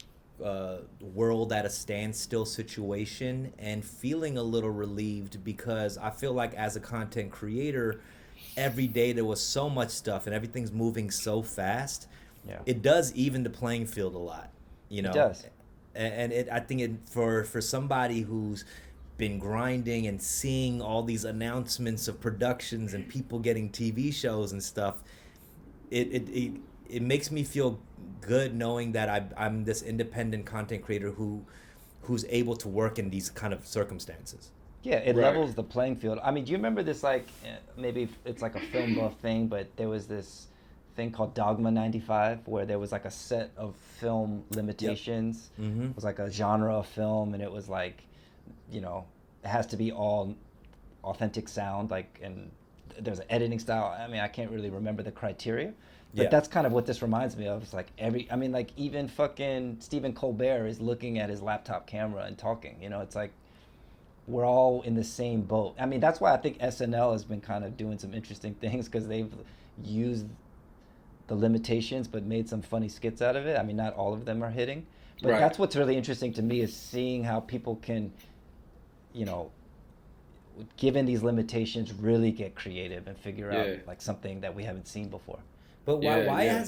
world at a standstill situation and feeling a little relieved because I feel like as a content creator, every day there was so much stuff and everything's moving so fast. Yeah. It does even the playing field a lot, you know. It does. And I think for somebody who's been grinding and seeing all these announcements of productions and people getting TV shows and stuff, it makes me feel good knowing that I'm this independent content creator who's able to work in these kind of circumstances. Yeah, it levels the playing field. I mean, do you remember this, like, maybe it's like a film buff thing, but there was this thing called Dogma 95 where there was like a set of film limitations. Yep. Mm-hmm. It was like a genre of film, and it was like, you know, it has to be all authentic sound, like, and there's an editing style. I mean, I can't really remember the criteria. But that's kind of what this reminds me of. It's like like even fucking Stephen Colbert is looking at his laptop camera and talking, you know, it's like we're all in the same boat. I mean, that's why I think SNL has been kind of doing some interesting things because they've used the limitations but made some funny skits out of it. I mean, not all of them are hitting, but Right. that's what's really interesting to me is seeing how people can, you know, given these limitations, really get creative and figure Yeah. out like something that we haven't seen before. But why Yeah, yeah.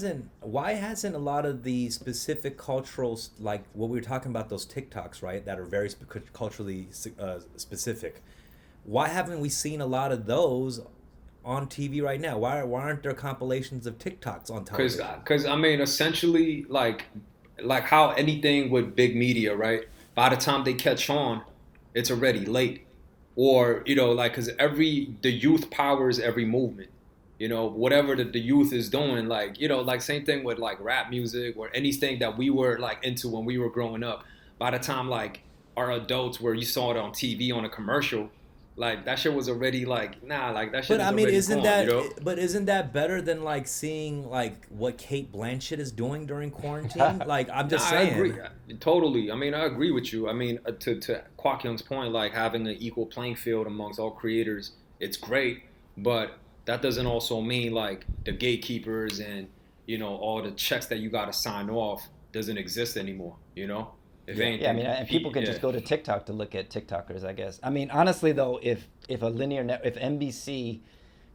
hasn't a lot of the specific cultural, like what we were talking about, those TikToks, right, that are very culturally specific? Why haven't we seen a lot of those on TV right now? Why aren't there compilations of TikToks on television? Because I mean, essentially, like how anything with big media, right? By the time they catch on, it's already late. Or like because the youth powers every movement. Whatever the youth is doing, like same thing with like rap music or anything that we were like into when we were growing up. By the time like our adults, where you saw it on TV on a commercial, like that shit was already like like that shit But is I mean, already isn't gone, that but isn't that better than like seeing like what Kate Blanchett is doing during quarantine? Like I'm just Nah, I saying. agree. Totally. I mean, I agree with you. I mean, to Kwak Young's point, like having an equal playing field amongst all creators, it's great. But that doesn't also mean like the gatekeepers and all the checks that you got to sign off doesn't exist anymore. If Yeah. anything, Yeah, I mean, and people can yeah. just go to TikTok to look at TikTokers, I guess. I mean, honestly though, if a linear net, if NBC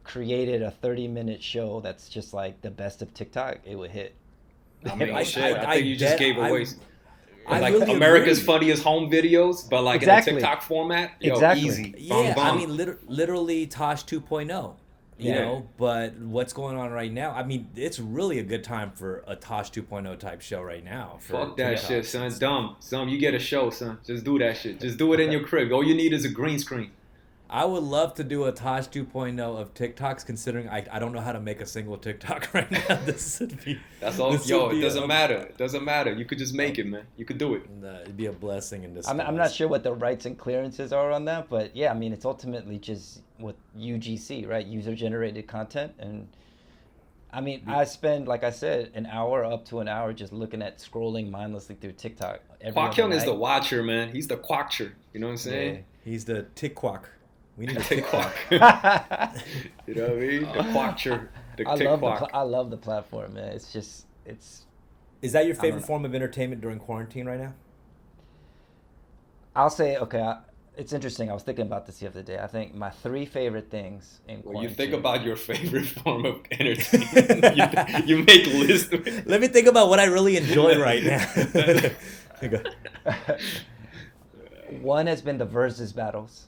created a 30-minute show that's just like the best of TikTok, it would hit. I mean, I- shit. I I think you just get- gave away. I Like really America's agree. funniest home videos, but like Exactly. in a TikTok format, yo, Exactly. easy. Yeah, Bong, I bong. mean, literally Tosh 2.0. You Yeah. know, but what's going on right now? I mean, it's really a good time for a Tosh 2.0 type show right now. For Fuck that TikToks. shit, son. It's dumb. Son, you get a show, son. Just do that shit. Just do it in your crib. All you need is a green screen. I would love to do a Tosh 2.0 of TikToks, considering I don't know how to make a single TikTok right now. This would be That's all. this Yo, would it be doesn't matter. It doesn't matter. You could just make it, man. You could do it. It'd be a blessing in disguise. I'm not sure what the rights and clearances are on that, but yeah, I mean, it's ultimately just with UGC, right? User generated content. And I mean, I spend, like I said, an hour up to an hour just looking at scrolling mindlessly through TikTok. Kwak Young is the watcher, man. He's the quacher. You know what I'm saying? He's the Tick Quack. We need a Tick Tick Kwak. Quack. You know what I mean? The quacher. The I Tick love Kwak. I love the platform, man. It's just Is that your I don't favorite know. form of entertainment during quarantine right now? I'll say okay. It's interesting. I was thinking about this the other day. I think my 3 favorite things in When you quarantine. think about your favorite form of entertainment, you make lists. Let me think about what I really enjoy right now. One has been the versus battles.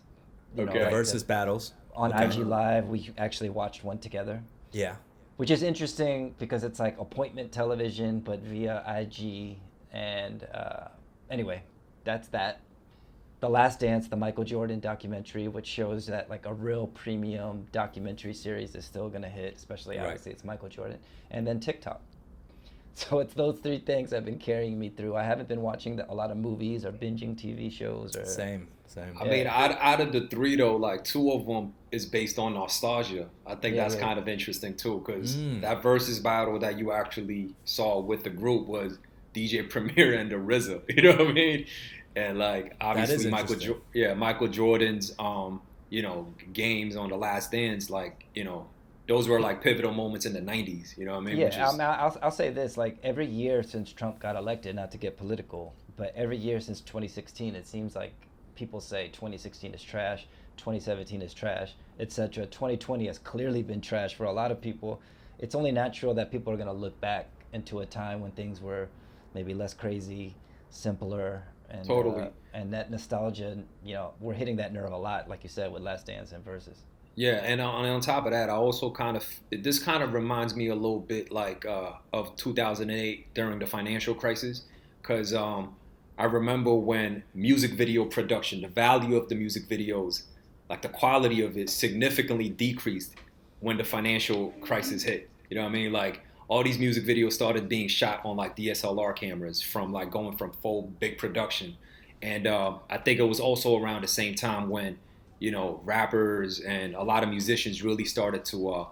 You know, Okay. like Versus battles. on Okay. IG Live, we actually watched one together, Yeah. which is interesting because it's like appointment television, but via IG. And anyway, that's that. The Last Dance, the Michael Jordan documentary, which shows that like a real premium documentary series is still gonna hit, especially Right. obviously it's Michael Jordan. And then TikTok. So it's those 3 things that have been carrying me through. I haven't been watching a lot of movies or binging TV shows or Same. I mean, out of the 3 though, like 2 of them is based on nostalgia. I think Yeah, that's yeah. kind of interesting too, because Mm. that versus battle that you actually saw with the group was DJ Premier and the RZA. You know what I mean? And like obviously interesting. Michael Jordan's games on the Last Dance, like those were like pivotal moments in the '90s. You know what I mean? Yeah, Which is, I mean, I'll say this: like every year since Trump got elected, not to get political, but every year since 2016, it seems like people say 2016 is trash, 2017 is trash, etc. 2020 has clearly been trash for a lot of people. It's only natural that people are going to look back into a time when things were maybe less crazy, simpler, and Totally. and that nostalgia. We're hitting that nerve a lot, like you said, with Last Dance and Versus. Yeah, and on top of that, I also this kind of reminds me a little bit like of 2008 during the financial crisis, because I remember when music video production, the value of the music videos, like the quality of it significantly decreased when the financial crisis hit. You know what I mean? Like all these music videos started being shot on like DSLR cameras from like going from full big production. And I think it was also around the same time when rappers and a lot of musicians really started to,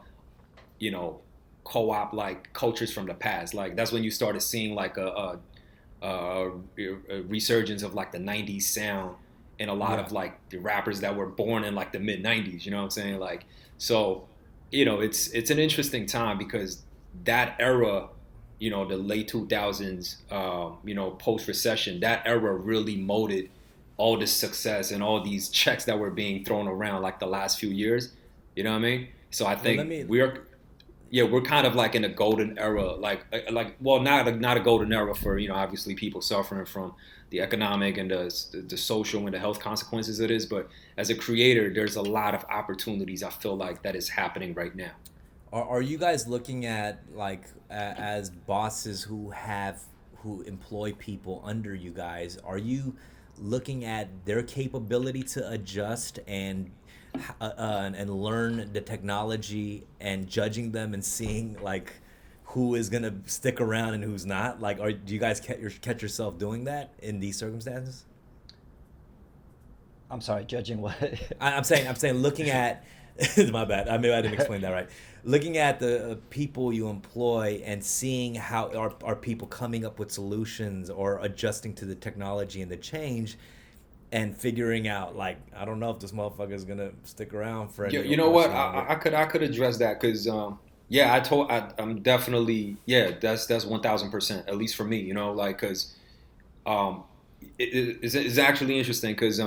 co-opt like cultures from the past. Like that's when you started seeing like a resurgence of like the '90s sound in a lot Yeah. of like the rappers that were born in like the mid '90s. You know what I'm saying? Like, so, you know, it's an interesting time because that era, you know, the late 2000s, you know, post recession, that era really molded all this success and all these checks that were being thrown around like the last few years. You know what I mean? So I Well, let think me. we're kind of like in a golden era, like well, not a golden era for, you know, obviously people suffering from the economic and the social and the health consequences of this, but as a creator, there's a lot of opportunities I feel like that is happening right now. Are you guys looking at like as bosses who employ people under you guys? Are you looking at their capability to adjust and learn the technology and judging them and seeing like who is gonna stick around and who's not? Like, do you guys catch yourself doing that in these circumstances? I'm sorry, judging what? I'm saying, looking at, my bad. Maybe I didn't explain that right. Looking at the people you employ and seeing how are people coming up with solutions or adjusting to the technology and the change, and figuring out like, I don't know if this motherfucker is gonna stick around for any You know what? much longer. I could address that because yeah, I'm definitely, yeah, that's 1,000%, at least for me. You know, like because um, it's actually interesting because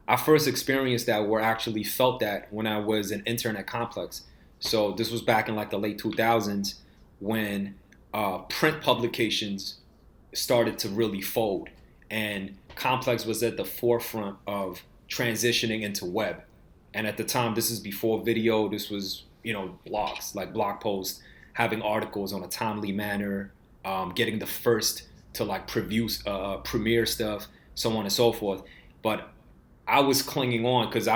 I first experienced that, or actually felt that, when I was an intern at Complex. So this was back in like the late 2000s when print publications started to really fold, and Complex was at the forefront of transitioning into web. And at the time, this is before video. This was, you know, blogs, like blog posts, having articles on a timely manner, getting the first to like premiere stuff, so on and so forth. But I was clinging on because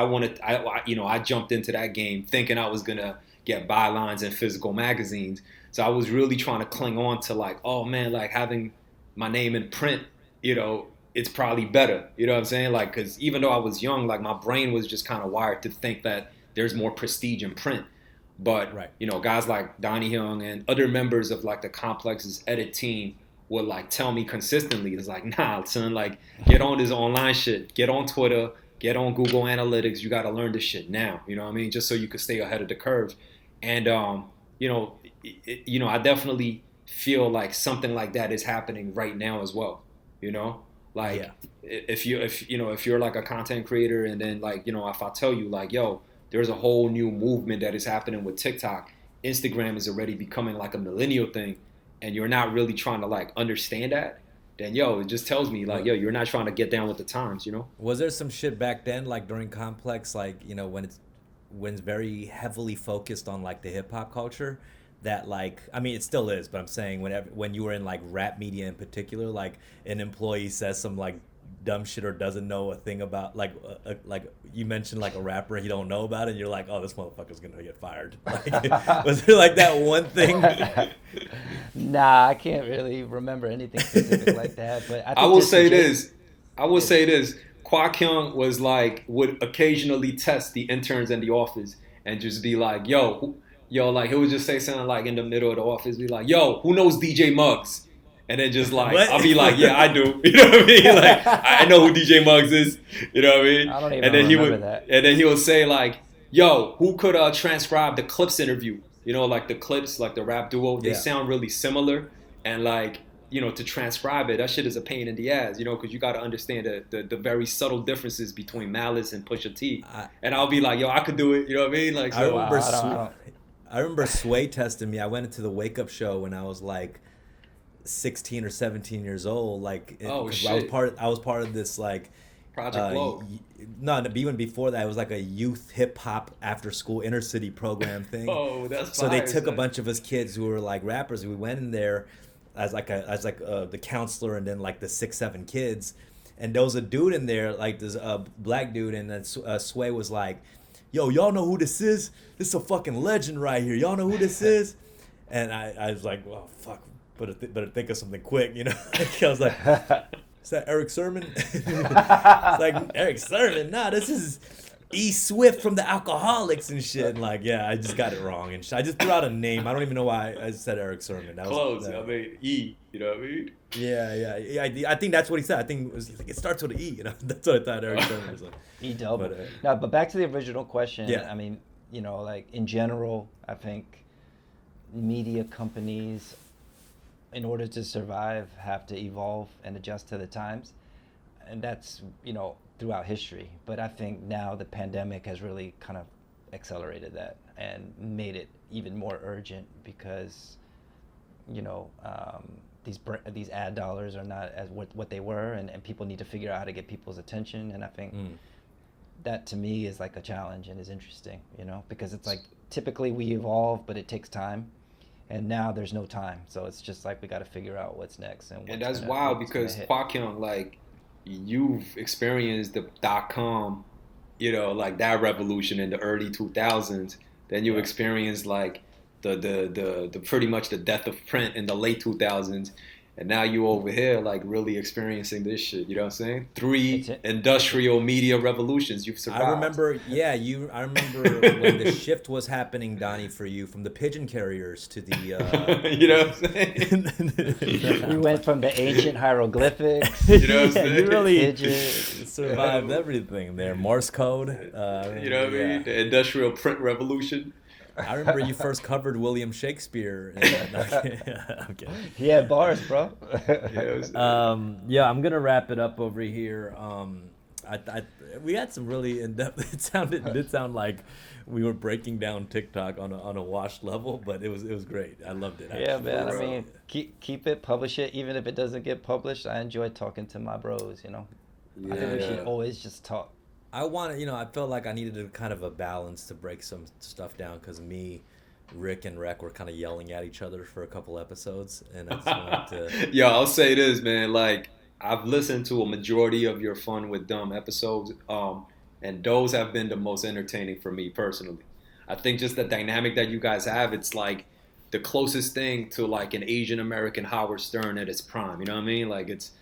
you know, I jumped into that game thinking I was gonna get bylines in physical magazines. So I was really trying to cling on to like, oh man, like having my name in print, you know, it's probably better. You know what I'm saying? Like, because even though I was young, like my brain was just kind of wired to think that there's more prestige in print. But Right. you know, guys like Donnie Young and other members of like the Complex's edit team would like tell me consistently, it's like, nah, son, like get on this online shit, get on Twitter, get on Google Analytics. You got to learn this shit now. You know what I mean? Just so you could stay ahead of the curve. And you know, you know, I definitely feel like something like that is happening right now as well. You know, like Yeah. if you know, if you're like a content creator, and then like, you know, if I tell you like, yo, there's a whole new movement that is happening with TikTok. Instagram is already becoming like a millennial thing, and you're not really trying to like understand that, then yo, it just tells me like, What yo, you're not trying to get down with the times, you know? was there some shit back then, like during Complex, like, you know, when it's very heavily focused on like the hip hop culture, that like, I mean, it still is, but I'm saying when you were in like rap media in particular, like an employee says some like dumb shit or doesn't know a thing about like you mentioned like a rapper he don't know about it, and you're like, oh, this motherfucker's gonna get fired. Like, was there like that one thing? Nah, I can't really remember anything specific like that. But I I think will just say in gen- this. I will say this. Kwak Hyung was like, would occasionally test the interns in the office and just be like, yo, like he would just say something like in the middle of the office, be like, yo, who knows DJ Muggs? And then just like, What? I'll be like, yeah, I do. You know what I mean? Like, I know who DJ Muggs is. You know what I mean? I don't even And then remember that. and then he would say like, yo, who could transcribe the Clips interview? You know, like the Clips, like the rap duo, they Yeah. sound really similar. And like, you know, to transcribe it, that shit is a pain in the ass, you know, because you got to understand the very subtle differences between Malice and Pusha T. I, And I'll be like, yo, I could do it. You know what I mean? Like, I so. Wow, remember I don't. I remember Sway testing me. I went into the Wake Up Show when I was like 16 or 17 years old. Like, Oh, 'cause shit. I was part of this like Project Glow. no, even before that, it was like a youth hip hop after school inner city program thing. Oh, that's So they fire, took a son. bunch of us kids who were like rappers. We went in there as the counselor, and then like the 6-7 kids. And there was a dude in there, like this black dude, and then Sway was like, yo, y'all know who this is? This is a fucking legend right here. Y'all know who this is? And I was like, well, fuck, better think of something quick, you know? Like, I was like, is that Eric Sermon? It's like, Eric Sermon? Nah, this is E Swift from the Alcoholics and shit. And like, yeah, I just got it wrong. And I just threw out a name. I don't even know why I said Eric Sermon. That Close. was, I mean, E. You know what I mean? Yeah. I think that's what he said. I think it starts with an E. You know, that's what I thought Eric Sermon was like. E double. But back to the original question. Yeah. I mean, you know, like in general, I think media companies, in order to survive, have to evolve and adjust to the times, and that's, you know, throughout history. But I think now the pandemic has really kind of accelerated that and made it even more urgent because, you know, these ad dollars are not as what they were, and people need to figure out how to get people's attention. And I think that to me is like a challenge and is interesting, you know, because it's like typically we evolve, but it takes time. And now there's no time, so it's just like we got to figure out what's next. And that's wild because Kwak, like, you've experienced the .com, you know, like that revolution in the early 2000s. Then you experienced like the pretty much the death of print in the late 2000s, and now you over here like really experiencing this shit. You know what I'm saying? 3 industrial media revolutions you've survived. I remember, I remember when the shift was happening, Donnie, for you, from the pigeon carriers to the. You know what I'm saying? We went from the ancient hieroglyphics. You know what I'm saying? You really survived everything there. Morse code. You know what I mean? The industrial print revolution. I remember you first covered William Shakespeare. I'm kidding. He had bars, bro. Yeah, I'm gonna wrap it up over here. We had some really in-depth. It sounded like we were breaking down TikTok on a washed level, but it was great. I loved it. Yeah, man. I mean, keep it, publish it, even if it doesn't get published. I enjoy talking to my bros. You know, I think we should always just talk. I felt like I needed a kind of a balance to break some stuff down because me, Rick, and Rec were kind of yelling at each other for a couple episodes, and I just wanted to. Yo, I'll say this, man. Like, I've listened to a majority of your Fun with Dumb episodes, and those have been the most entertaining for me personally. I think just the dynamic that you guys have, it's like the closest thing to like an Asian American Howard Stern at its prime. You know what I mean? Like it's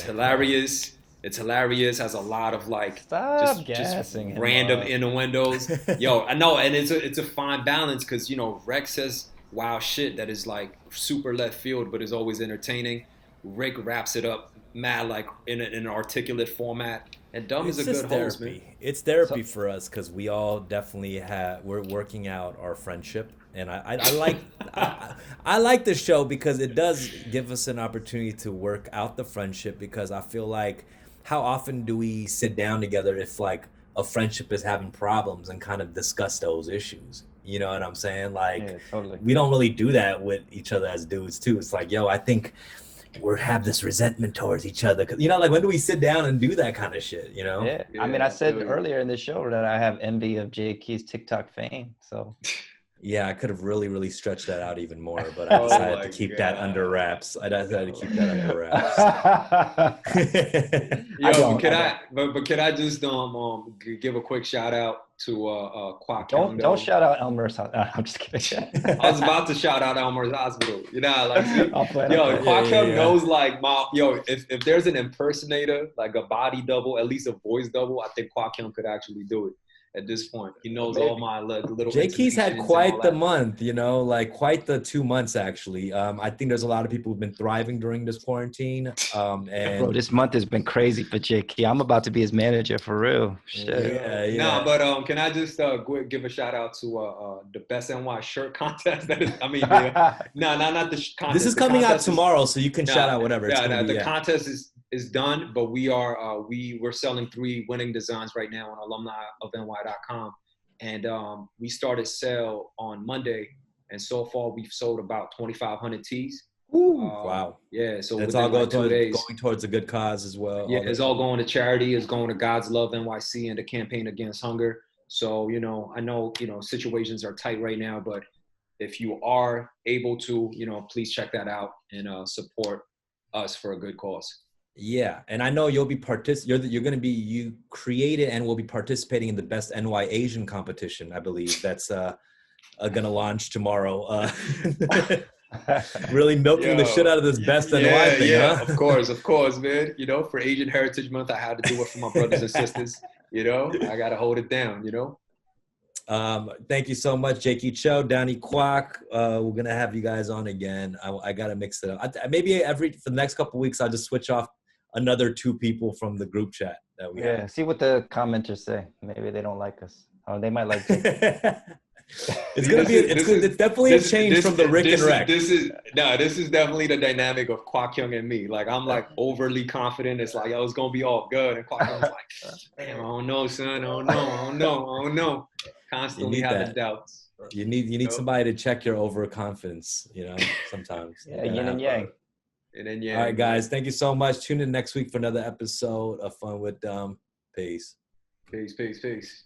hilarious. It's hilarious. Has a lot of like just random innuendos. Yo, I know, and it's a fine balance because you know Rex says wild shit that is like super left field, but is always entertaining. Rick wraps it up mad like in an articulate format. And Dumb is a good host, man. It's therapy for us because we all definitely we're working out our friendship, and I like I like this show because it does give us an opportunity to work out the friendship because I feel like. How often do we sit down together if like a friendship is having problems and kind of discuss those issues? You know what I'm saying? Like, totally. We don't really do that with each other as dudes too. It's like, yo, I think we have this resentment towards each other. You know, like when do we sit down and do that kind of shit, you know? Yeah. I mean, I said earlier in the show that I have envy of Jaeki's TikTok fame, so... Yeah, I could have really stretched that out even more, but I decided to keep that under wraps. I decided to keep that under wraps. Yo, can I just give a quick shout out to Kwak? Don't shout out Elmer's hospital. I'm just kidding. I was about to shout out Elmer's hospital. You know, like Kwak knows like if there's an impersonator, like a body double, at least a voice double, I think Kwak could actually do it. At this point, he knows all my little. Jaeki's had quite the month, you know, like quite the 2 months actually. I think there's a lot of people who've been thriving during this quarantine. And bro, this month has been crazy for Jaeki. I'm about to be his manager for real. Shit. Yeah. No, but can I just give a shout out to the best NY shirt contest? That is, I mean, not the contest. This is coming out tomorrow, so you can shout out whatever. The contest is done, but we're selling 3 winning designs right now on alumniofny.com, and we started sale on Monday, and so far we've sold about 2,500 tees. Wow. Yeah, so it's all going towards a good cause as well. Yeah, it's all going to charity. It's going to God's Love NYC and the campaign against hunger. So, you know, I know, you know, situations are tight right now, but if you are able to, you know, please check that out and support us for a good cause. Yeah, and I know you'll be you created and will be participating in the Best NY Asian competition, I believe. That's gonna launch tomorrow. Really milking the shit out of this Best NY thing, huh? Of course, man. You know, for Asian Heritage Month, I had to do it for my brothers and sisters. You know, I gotta hold it down. You know. Thank you so much, Jaeki Cho, Donnie Kwak. We're gonna have you guys on again. I gotta mix it up. Maybe for the next couple of weeks, I'll just switch off another 2 people from the group chat that we have. See what the commenters say. Maybe they don't like us. Oh, they might like Jaeki. It's definitely a change from the Rick and Rec. This is definitely the dynamic of Kwak Young and me. Like I'm like overly confident. It's like, yo, it's gonna be all good. And Kwak Young's like, damn, I don't know, son. I don't know. Constantly having doubts. You need somebody to check your overconfidence, sometimes. Yin and yang. Yin and yang. All right, guys. Thank you so much. Tune in next week for another episode of Fun with Dumb. Peace. Peace.